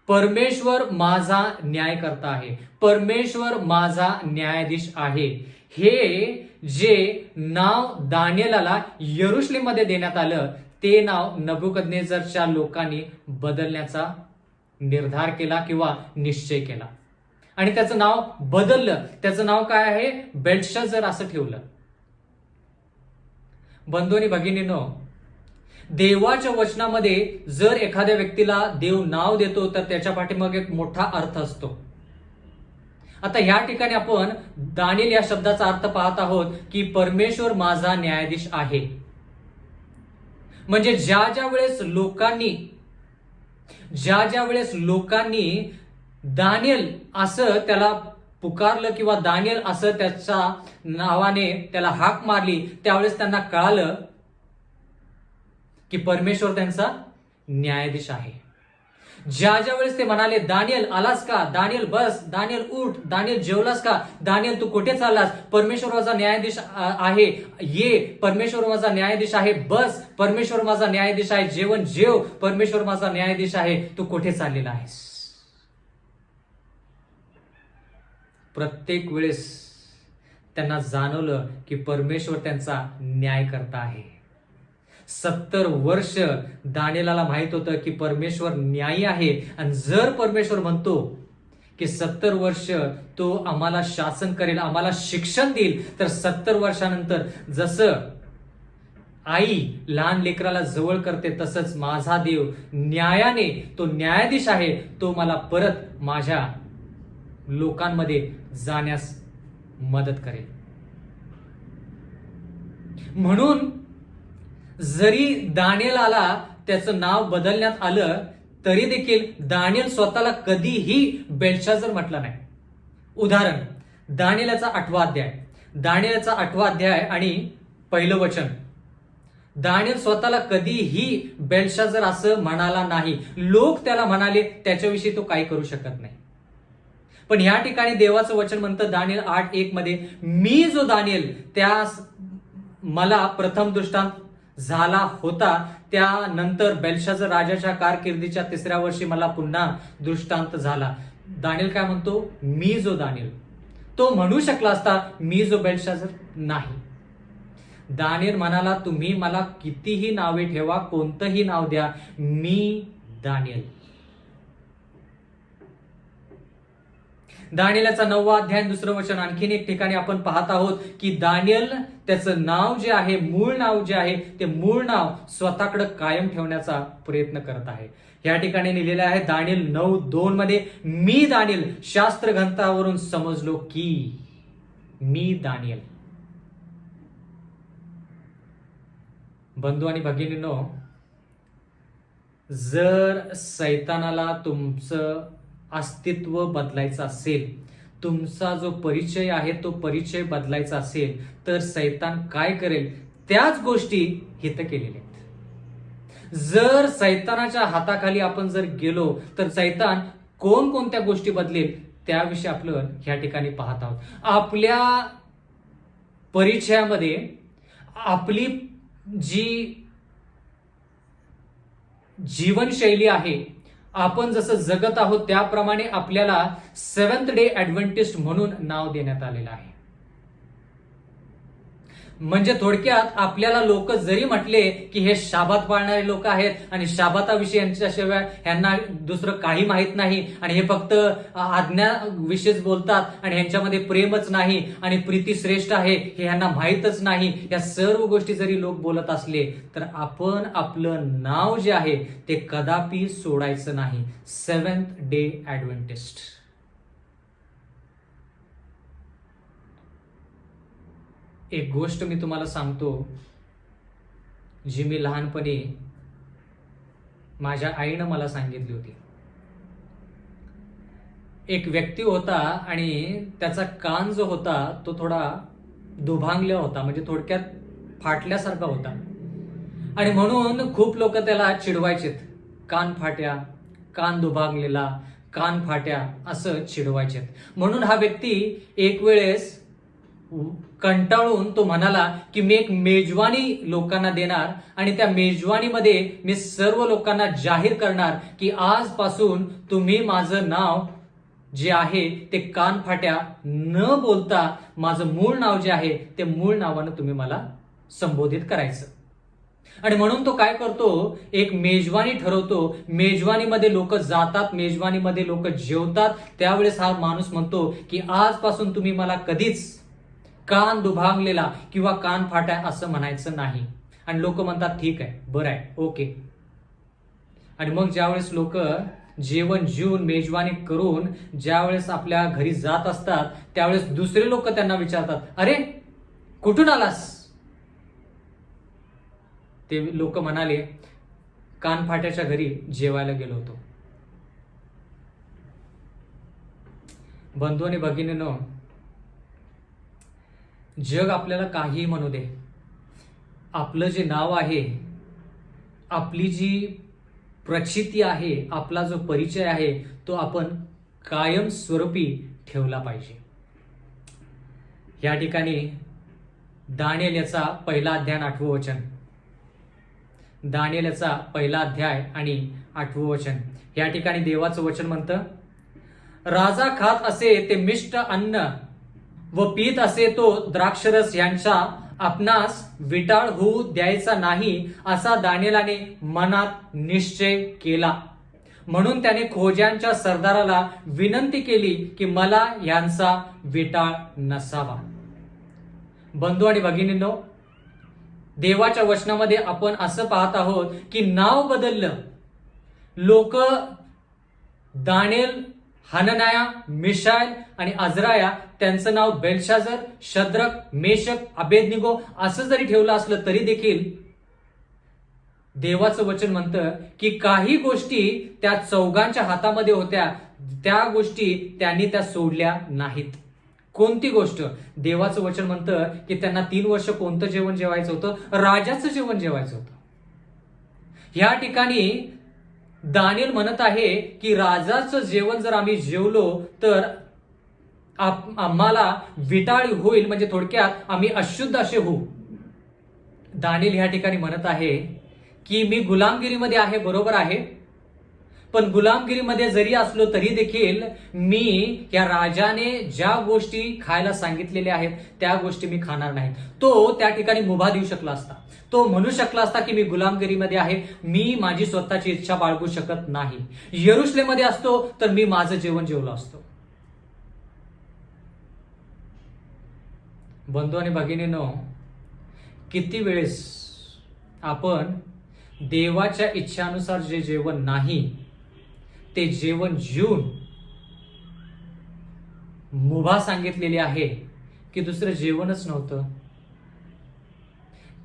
परमेश्वर माझा न्यायकर्ता आहे, परमेश्वर माझा न्यायाधीश आहे. हे जे नाव दानिएलाला यरुशलेममध्ये देण्यात आलं ते नाव नबुकदनेझरच्या लोकांनी बदलण्याचा निर्धार केला किंवा निश्चय केला आणि त्याचं नाव बदललं. त्याचं नाव काय आहे? बेल्शझर असं ठेवलं. बंधू आणि भगिनींनो, देवाच्या वचनामध्ये जर एखाद्या व्यक्तीला देव नाव देतो तर त्याच्या पाठीमागे एक मोठा अर्थ असतो. आता या ठिकाणी आपण दानिएल या शब्दाचा अर्थ पाहत आहोत की परमेश्वर माझा न्यायाधीश आहे. म्हणजे ज्या ज्या वेळेस लोकांनी दानिएल असं त्याला पुकारलं किंवा दानिएल असं त्याच्या नावाने त्याला हाक मारली, त्यावेळेस त्यांना कळालं की परमेश्वर त्यांचा न्यायाधीश आहे. ज्या ज्या वेळेस ते म्हणाले, दानिएल आलास का? दानिएल बस, दानिएल उठ, दानिएल जेवलास का? दानिएल तू कुठे चाललास? परमेश्वर माझा न्यायाधीश आहे, ये. परमेश्वर माझा न्यायाधीश आहे, बस. परमेश्वर माझा न्यायाधीश आहे, जेवण जेव. परमेश्वर माझा न्यायाधीश आहे, तू कुठे चाललेला आहेस? प्रत्येक वेळेस त्यांना जाणवलं की परमेश्वर त्यांचा न्याय करता आहे. 70 वर्ष दानिएलाला माहित होतं की परमेश्वर न्यायी आहे आणि जर परमेश्वर म्हणतो की 70 वर्ष तो आम्हाला शासन करेल, आम्हाला शिक्षण देईल, तर 70 वर्षानंतर जसं आई लहान लेकराला जवळ करते तसंच माझा देव न्यायाने, तो न्यायाधीश आहे, तो मला परत माझ्या लोकांमध्ये जाण्यास मदत करेल. म्हणून जरी दानिएलाला त्याचं नाव बदलण्यात आलं तरी देखील दानिएल स्वतःला कधीही बेल्शाझर म्हटलं नाही. उदाहरण, दानिएलाचा 8वा अध्याय आणि 1 वचन. दानिएल स्वतःला कधीही बेल्शाझर असं म्हणाला नाही. लोक त्याला म्हणाले, त्याच्याविषयी तो काही करू शकत नाही. पण या ठिकाणी देवाचं वचन म्हणतं दानिएल 8:1 मध्ये, मी जो दानिएल त्यास मला प्रथम दृष्टांत झाला होता, त्यानंतर बेल्शाझर राजाच्या कारकिर्दीच्या 3ऱ्या वर्षी मला पुन्हा दृष्टांत झाला. दानिएल काय म्हणतो? मी जो दानिएल. तो म्हणू शकला असता मी जो बेल्शाझर? नाही. दानिएल म्हणाला, तुम्ही मला कितीही नावे ठेवा, कोणतंही नाव द्या, मी दानिएल. दानिएलाचा 9वा अध्याय 2रं वचन. आणखीन एक ठिकाणी आपण पाहत आहोत की दानिएल त्याचं नाव जे आहे, मूळ नाव जे आहे, ते मूळ नाव स्वतःकडे कायम ठेवण्याचा प्रयत्न करत आहे. या ठिकाणी लिहिलेलं आहे दानिएल 9:2 मध्ये, मी दानिएल शास्त्र ग्रंथावरून समजलो की मी दानिएल. बंधू आणि भगिनींनो, जर सैतानाला तुमचं अस्तित्व बदलायचं असेल, तुमचा जो परिचय आहे तो परिचय बदलायचा असेल, तर सैतान काय करेल त्याच गोष्टी हित केलेल्या आहेत. जर सैतानाच्या हाताखाली आपण जर गेलो तर सैतान कोणकोणत्या गोष्टी बदलेल त्याविषयी आपण ह्या ठिकाणी पाहत आहोत. आपल्या परिचयामध्ये आपली जी जीवनशैली आहे, आपण जसं जगत आहोत त्याप्रमाणे आपल्याला 7th डे ऍडव्हेंटिस्ट म्हणून नाव देण्यात आलेलं आहे. म्हणजे थोडक्यात आपल्याला लोक जरी म्हटले की हे शाबात पाळणारे लोक आहेत आणि शाबाताविषयी यांच्याशिवाय यांना दुसरं काही माहीत नाही आणि हे फक्त आज्ञाविषयीच बोलतात आणि ह्यांच्यामध्ये प्रेमच नाही आणि प्रीती श्रेष्ठ आहे हे यांना माहीतच नाही, या सर्व गोष्टी जरी लोक बोलत असले तर आपण आपलं नाव जे आहे ते कदापि सोडायचं नाही. Seventh day Adventist. एक गोष्ट मी तुम्हाला सांगतो जी मी लहानपणी माझ्या आईनं मला सांगितली होती. एक व्यक्ती होता आणि त्याचा कान जो होता तो थोडा दुभांगला होता, म्हणजे थोडक्यात फाटल्यासारखा होता आणि म्हणून खूप लोक त्याला चिडवायचेत. कान फाट्या, कान दुभांगलेला, कान फाट्या असं चिडवायचेत. म्हणून हा व्यक्ती एक वेळेस कंटाळून तो म्हणाला की मी एक मेजवानी लोकांना देणार आणि त्या मेजवानीमध्ये मी सर्व लोकांना जाहीर करणार की आजपासून तुम्ही माझं नाव जे आहे ते कानफाट्या न बोलता माझं मूळ नाव जे आहे ते मूळ नावानं तुम्ही मला संबोधित करायचं. आणि म्हणून तो काय करतो, एक मेजवानी ठरवतो. मेजवानीमध्ये लोक जातात, मेजवानीमध्ये लोक जेवतात. त्यावेळेस हा माणूस म्हणतो की आजपासून तुम्ही मला कधीच कान दुभांगलेला किंवा कान फाट्या असं म्हणायचं नाही. आणि लोक म्हणतात ठीक आहे, बरं आहे, ओके. आणि मग ज्यावेळेस लोक जेवण जेवून मेजवानी करून ज्यावेळेस आपल्या घरी जात असतात त्यावेळेस दुसरे लोक त्यांना विचारतात, अरे कुठून आलास? ते लोक म्हणाले, कानफाट्याच्या घरी जेवायला गेलो होतो. बंधू आणि भगिनींनो, जग आपल्याला काही म्हणू दे, आपलं जे नाव आहे, आपली जी प्रचिती आहे, आपला जो परिचय आहे तो आपण कायमस्वरूपी ठेवला पाहिजे. या ठिकाणी दानिएल याचा पहिला अध्याय 8वं वचन, दानिएल याचा पहिला अध्याय आणि 8वं वचन, या ठिकाणी देवाचं वचन म्हणतं, राजा खात असे ते मिष्ट अन्न व पीत असे तो द्राक्षरस यांचा आपणास विटाळ होऊ द्यायचा नाही असा दानिएलाने मनात निश्चय केला. म्हणून त्याने खोज्यांच्या सरदाराला विनंती केली की मला यांचा विटाळ नसावा. बंधू आणि भगिनींनो, देवाच्या वचनामध्ये आपण असं पाहत आहोत की नाव बदललं. लोक दानिएल, हननाया, मिशाएल आणि अजराया त्यांचं नाव बेलशाझर, शद्रक, मेशक, अबेदनिगो असं जरी ठेवलं असलं तरी देखील देवाचं वचन म्हणतं की काही गोष्टी त्या चौघांच्या हातामध्ये होत्या, त्या गोष्टी त्यांनी त्या सोडल्या नाहीत. कोणती गोष्ट? देवाचं वचन म्हणतं की त्यांना 3 वर्ष कोणतं जेवण जेवायचं होतं? राजाचं जेवण जेवायचं होतं. या ठिकाणी दानिएल म्हणत आहे की राजाचं जेवण जर आम्ही जेवलो तर आम्हाला विटाळी होईल, म्हणजे थोडक्यात आम्ही अशुद्ध असे होऊ. दानिएल या ठिकाणी म्हणत आहे की मी गुलामगिरीमध्ये आहे, बरोबर आहे, पण गुलामगिरीमध्ये जरी असलो तरी देखील मी या राजाने ज्या गोष्टी खायला सांगितलेल्या आहेत त्या गोष्टी मी खाणार नाही. तो त्या ठिकाणी मुभा देऊ शकला असता, तो म्हणू शकला असता की मी गुलामगिरीमध्ये आहे, मी माझी स्वतःची इच्छा बाळगू शकत नाही. यरुशलेममध्ये असतो तर मी माझं जेवण जेवलो असतो. बंधू आणि भगिनींनो, किती वेळेस आपण देवाच्या इच्छानुसार जे जेवण नाही ते जेवण जेवून मुभा सांगितलेली आहे की दुसरं जेवणच नव्हतं,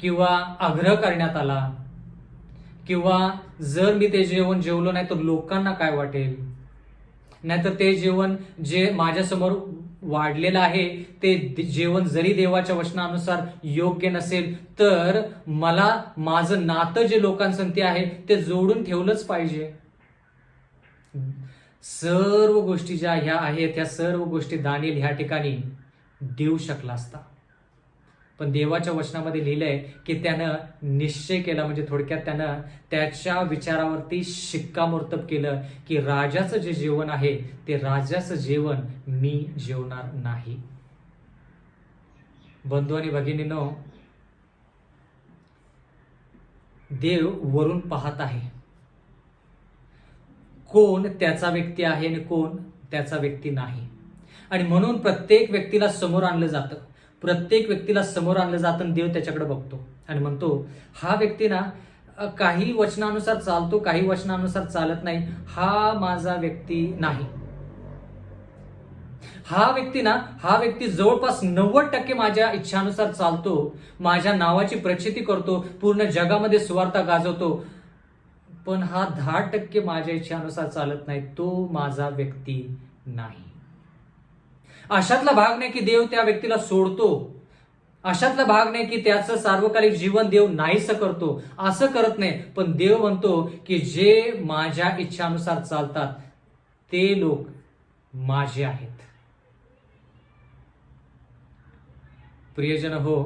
किंवा आग्रह करण्यात आला, किंवा जर मी ते जेवण जेवलो नाही तर लोकांना काय वाटेल, नाहीतर ते जेवण जे माझ्यासमोर वाढलेलं आहे ते जेवण जरी देवाच्या वचनानुसार योग्य नसेल तर मला माझं नातं जे लोकांसंगती आहे ते जोडून ठेवलंच पाहिजे. सर्व गोष्टी ज्या ह्या आहेत त्या सर्व गोष्टी दानिएल ह्या ठिकाणी देऊ शकला असता, पण देवाच्या वचनामध्ये लिहिलंय की त्यानं निश्चय केला, म्हणजे थोडक्यात त्यानं त्याच्या विचारावरती शिक्कामोर्तब केलं की राजाचं जे जेवण आहे ते राजाचं जेवण मी जेवणार नाही. बंधू आणि भगिनींनो, देव वरून पाहत आहे. कोण त्याचा व्यक्ती आहे आणि कोण त्याचा व्यक्ती नाही. आणि म्हणून प्रत्येक व्यक्तीला समोर आणलं जातं. प्रत्येक व्यक्तीला समोर आणलं जातं आणि देव त्याच्याकडे बघतो आणि म्हणतो, हा व्यक्ती ना काही वचनानुसार चालतो, काही वचनानुसार चालत नाही, हा माझा व्यक्ती नाही. हा व्यक्ती जवळपास 90% माझ्या इच्छानुसार चालतो, माझ्या नावाची प्रचिती करतो, पूर्ण जगामध्ये सुवार्ता गाजवतो, पण हा 10% माझ्या इच्छानुसार चालत नाही, तो माझा व्यक्ती नाही. अशातला भाग नाही की देव त्या व्यक्तीला सोडतो. अशातला भाग नाही की त्याचं सार्वकालिक जीवन देव नाहीसं करतो. असं करत नाही. पण देव म्हणतो की जे माझ्या इच्छानुसार चालतात ते लोक माझे आहेत. प्रियजन हो,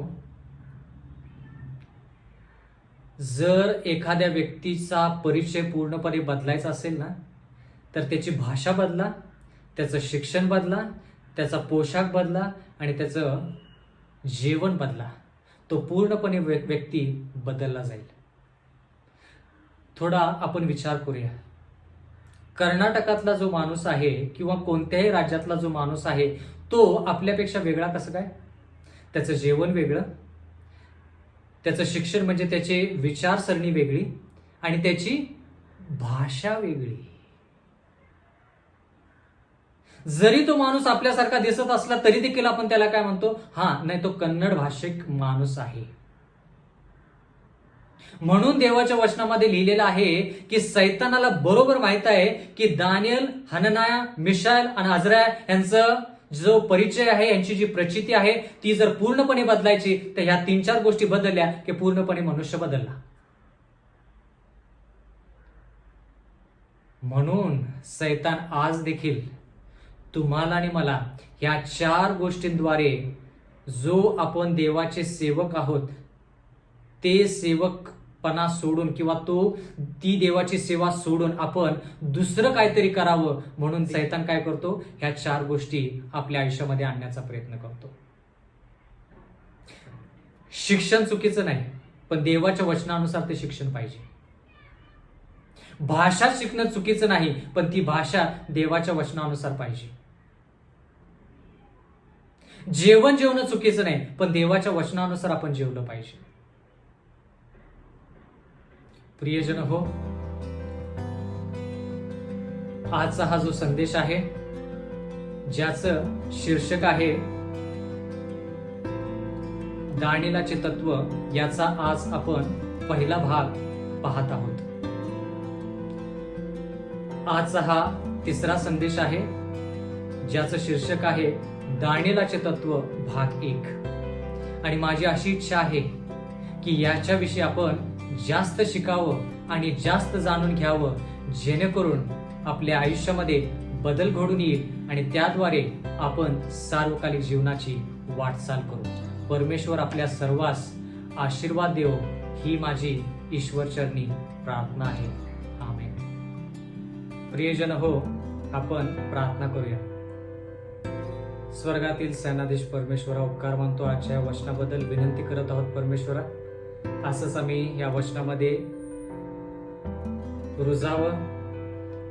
जर एखाद्या व्यक्तीचा परिचय पूर्णपणे बदलायचा असेल ना, तर त्याची भाषा बदला, त्याचं शिक्षण बदला, त्याचा पोशाख बदला आणि त्याचं जेवण बदला. तो पूर्णपणे व्यक्ती बदलला जाईल. थोडा आपण विचार करूया. कर्नाटकातला जो माणूस आहे किंवा कोणत्याही राज्यातला जो माणूस आहे तो आपल्यापेक्षा वेगळा कसं काय? त्याचं जेवण वेगळं, त्याचं शिक्षण म्हणजे त्याची विचारसरणी वेगळी आणि त्याची भाषा वेगळी. जरी तो माणूस आपल्यासारखा दिसत असला तरी देखील आपण त्याला काय म्हणतो? नाही, तो कन्नड भाषिक माणूस आहे. म्हणून देवाच्या वचनामध्ये लिहिलेलं आहे की सैतानाला बरोबर माहित आहे की दानियल, हननाया, मिशाएल आणि अझराया यांचं जो परिचय आहे, यांची जी प्रचिती आहे ती जर पूर्णपणे बदलायची तर ह्या 3-4 गोष्टी बदलल्या की पूर्णपणे मनुष्य बदलला. म्हणून सैतान आज देखील तुम्हाला आणि मला ह्या 4 गोष्टींद्वारे जो आपण देवाचे सेवक आहोत ते सेवकपणा सोडून किंवा ती देवाची सेवा सोडून आपण दुसरं काहीतरी करावं म्हणून सैतान काय करतो? ह्या 4 गोष्टी आपल्या आयुष्यामध्ये आणण्याचा प्रयत्न करतो. शिक्षण चुकीचं नाही, पण देवाच्या वचनानुसार ते शिक्षण पाहिजे. भाषा शिकणं चुकीचं नाही, पण ती भाषा देवाच्या वचनानुसार पाहिजे. जेवण जेवणं चुकीचं नाही, पण देवाच्या वचनानुसार आपण जेवलं पाहिजे. प्रियजन हो, आजचा हा जो संदेश आहे ज्याचं शीर्षक आहे दानियेलाचे तत्व, याचा आज आपण पहिला भाग पाहत आहोत. आजचा हा 3रा संदेश आहे ज्याचं शीर्षक आहे दानियेलाचे तत्व भाग 1. आणि माझी अशी इच्छा आहे की याच्याविषयी आपण जास्त शिकावं आणि जास्त जाणून घ्यावं, जेणेकरून आपल्या आयुष्यामध्ये बदल घडून येईल आणि त्याद्वारे आपण सार्वकालिक जीवनाची वाटचाल करू. परमेश्वर आपल्या सर्वांस आशीर्वाद देवो, ही माझी ईश्वरचरणी प्रार्थना आहे. आमेन. प्रियजन हो, आपण प्रार्थना करूया. स्वर्गातील सेनाधीश परमेश्वरा, उपकार मानतो आजच्या वचनाबद्दल, विनंती करत आहोत परमेश्वरा, असंच आम्ही या वचनामध्ये रुजावं,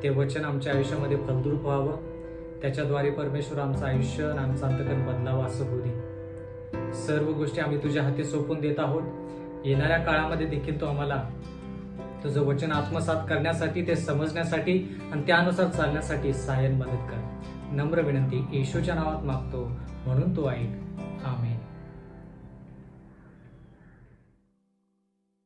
ते वचन आमच्या आयुष्यामध्ये फलद्रूप व्हावं, त्याच्याद्वारे परमेश्वर आमचं आयुष्य आणि आमचं अंतकरण बदलावं असं होऊ दे. सर्व गोष्टी आम्ही तुझ्या हाती सोपून देत आहोत. येणाऱ्या काळामध्ये देखील तो आम्हाला तुझं वचन आत्मसात करण्यासाठी, ते समजण्यासाठी आणि त्यानुसार चालण्यासाठी सहाय्य मदत कर. नम्र विनंती येशूच्या नावात मागतो, म्हणून तो ऐक.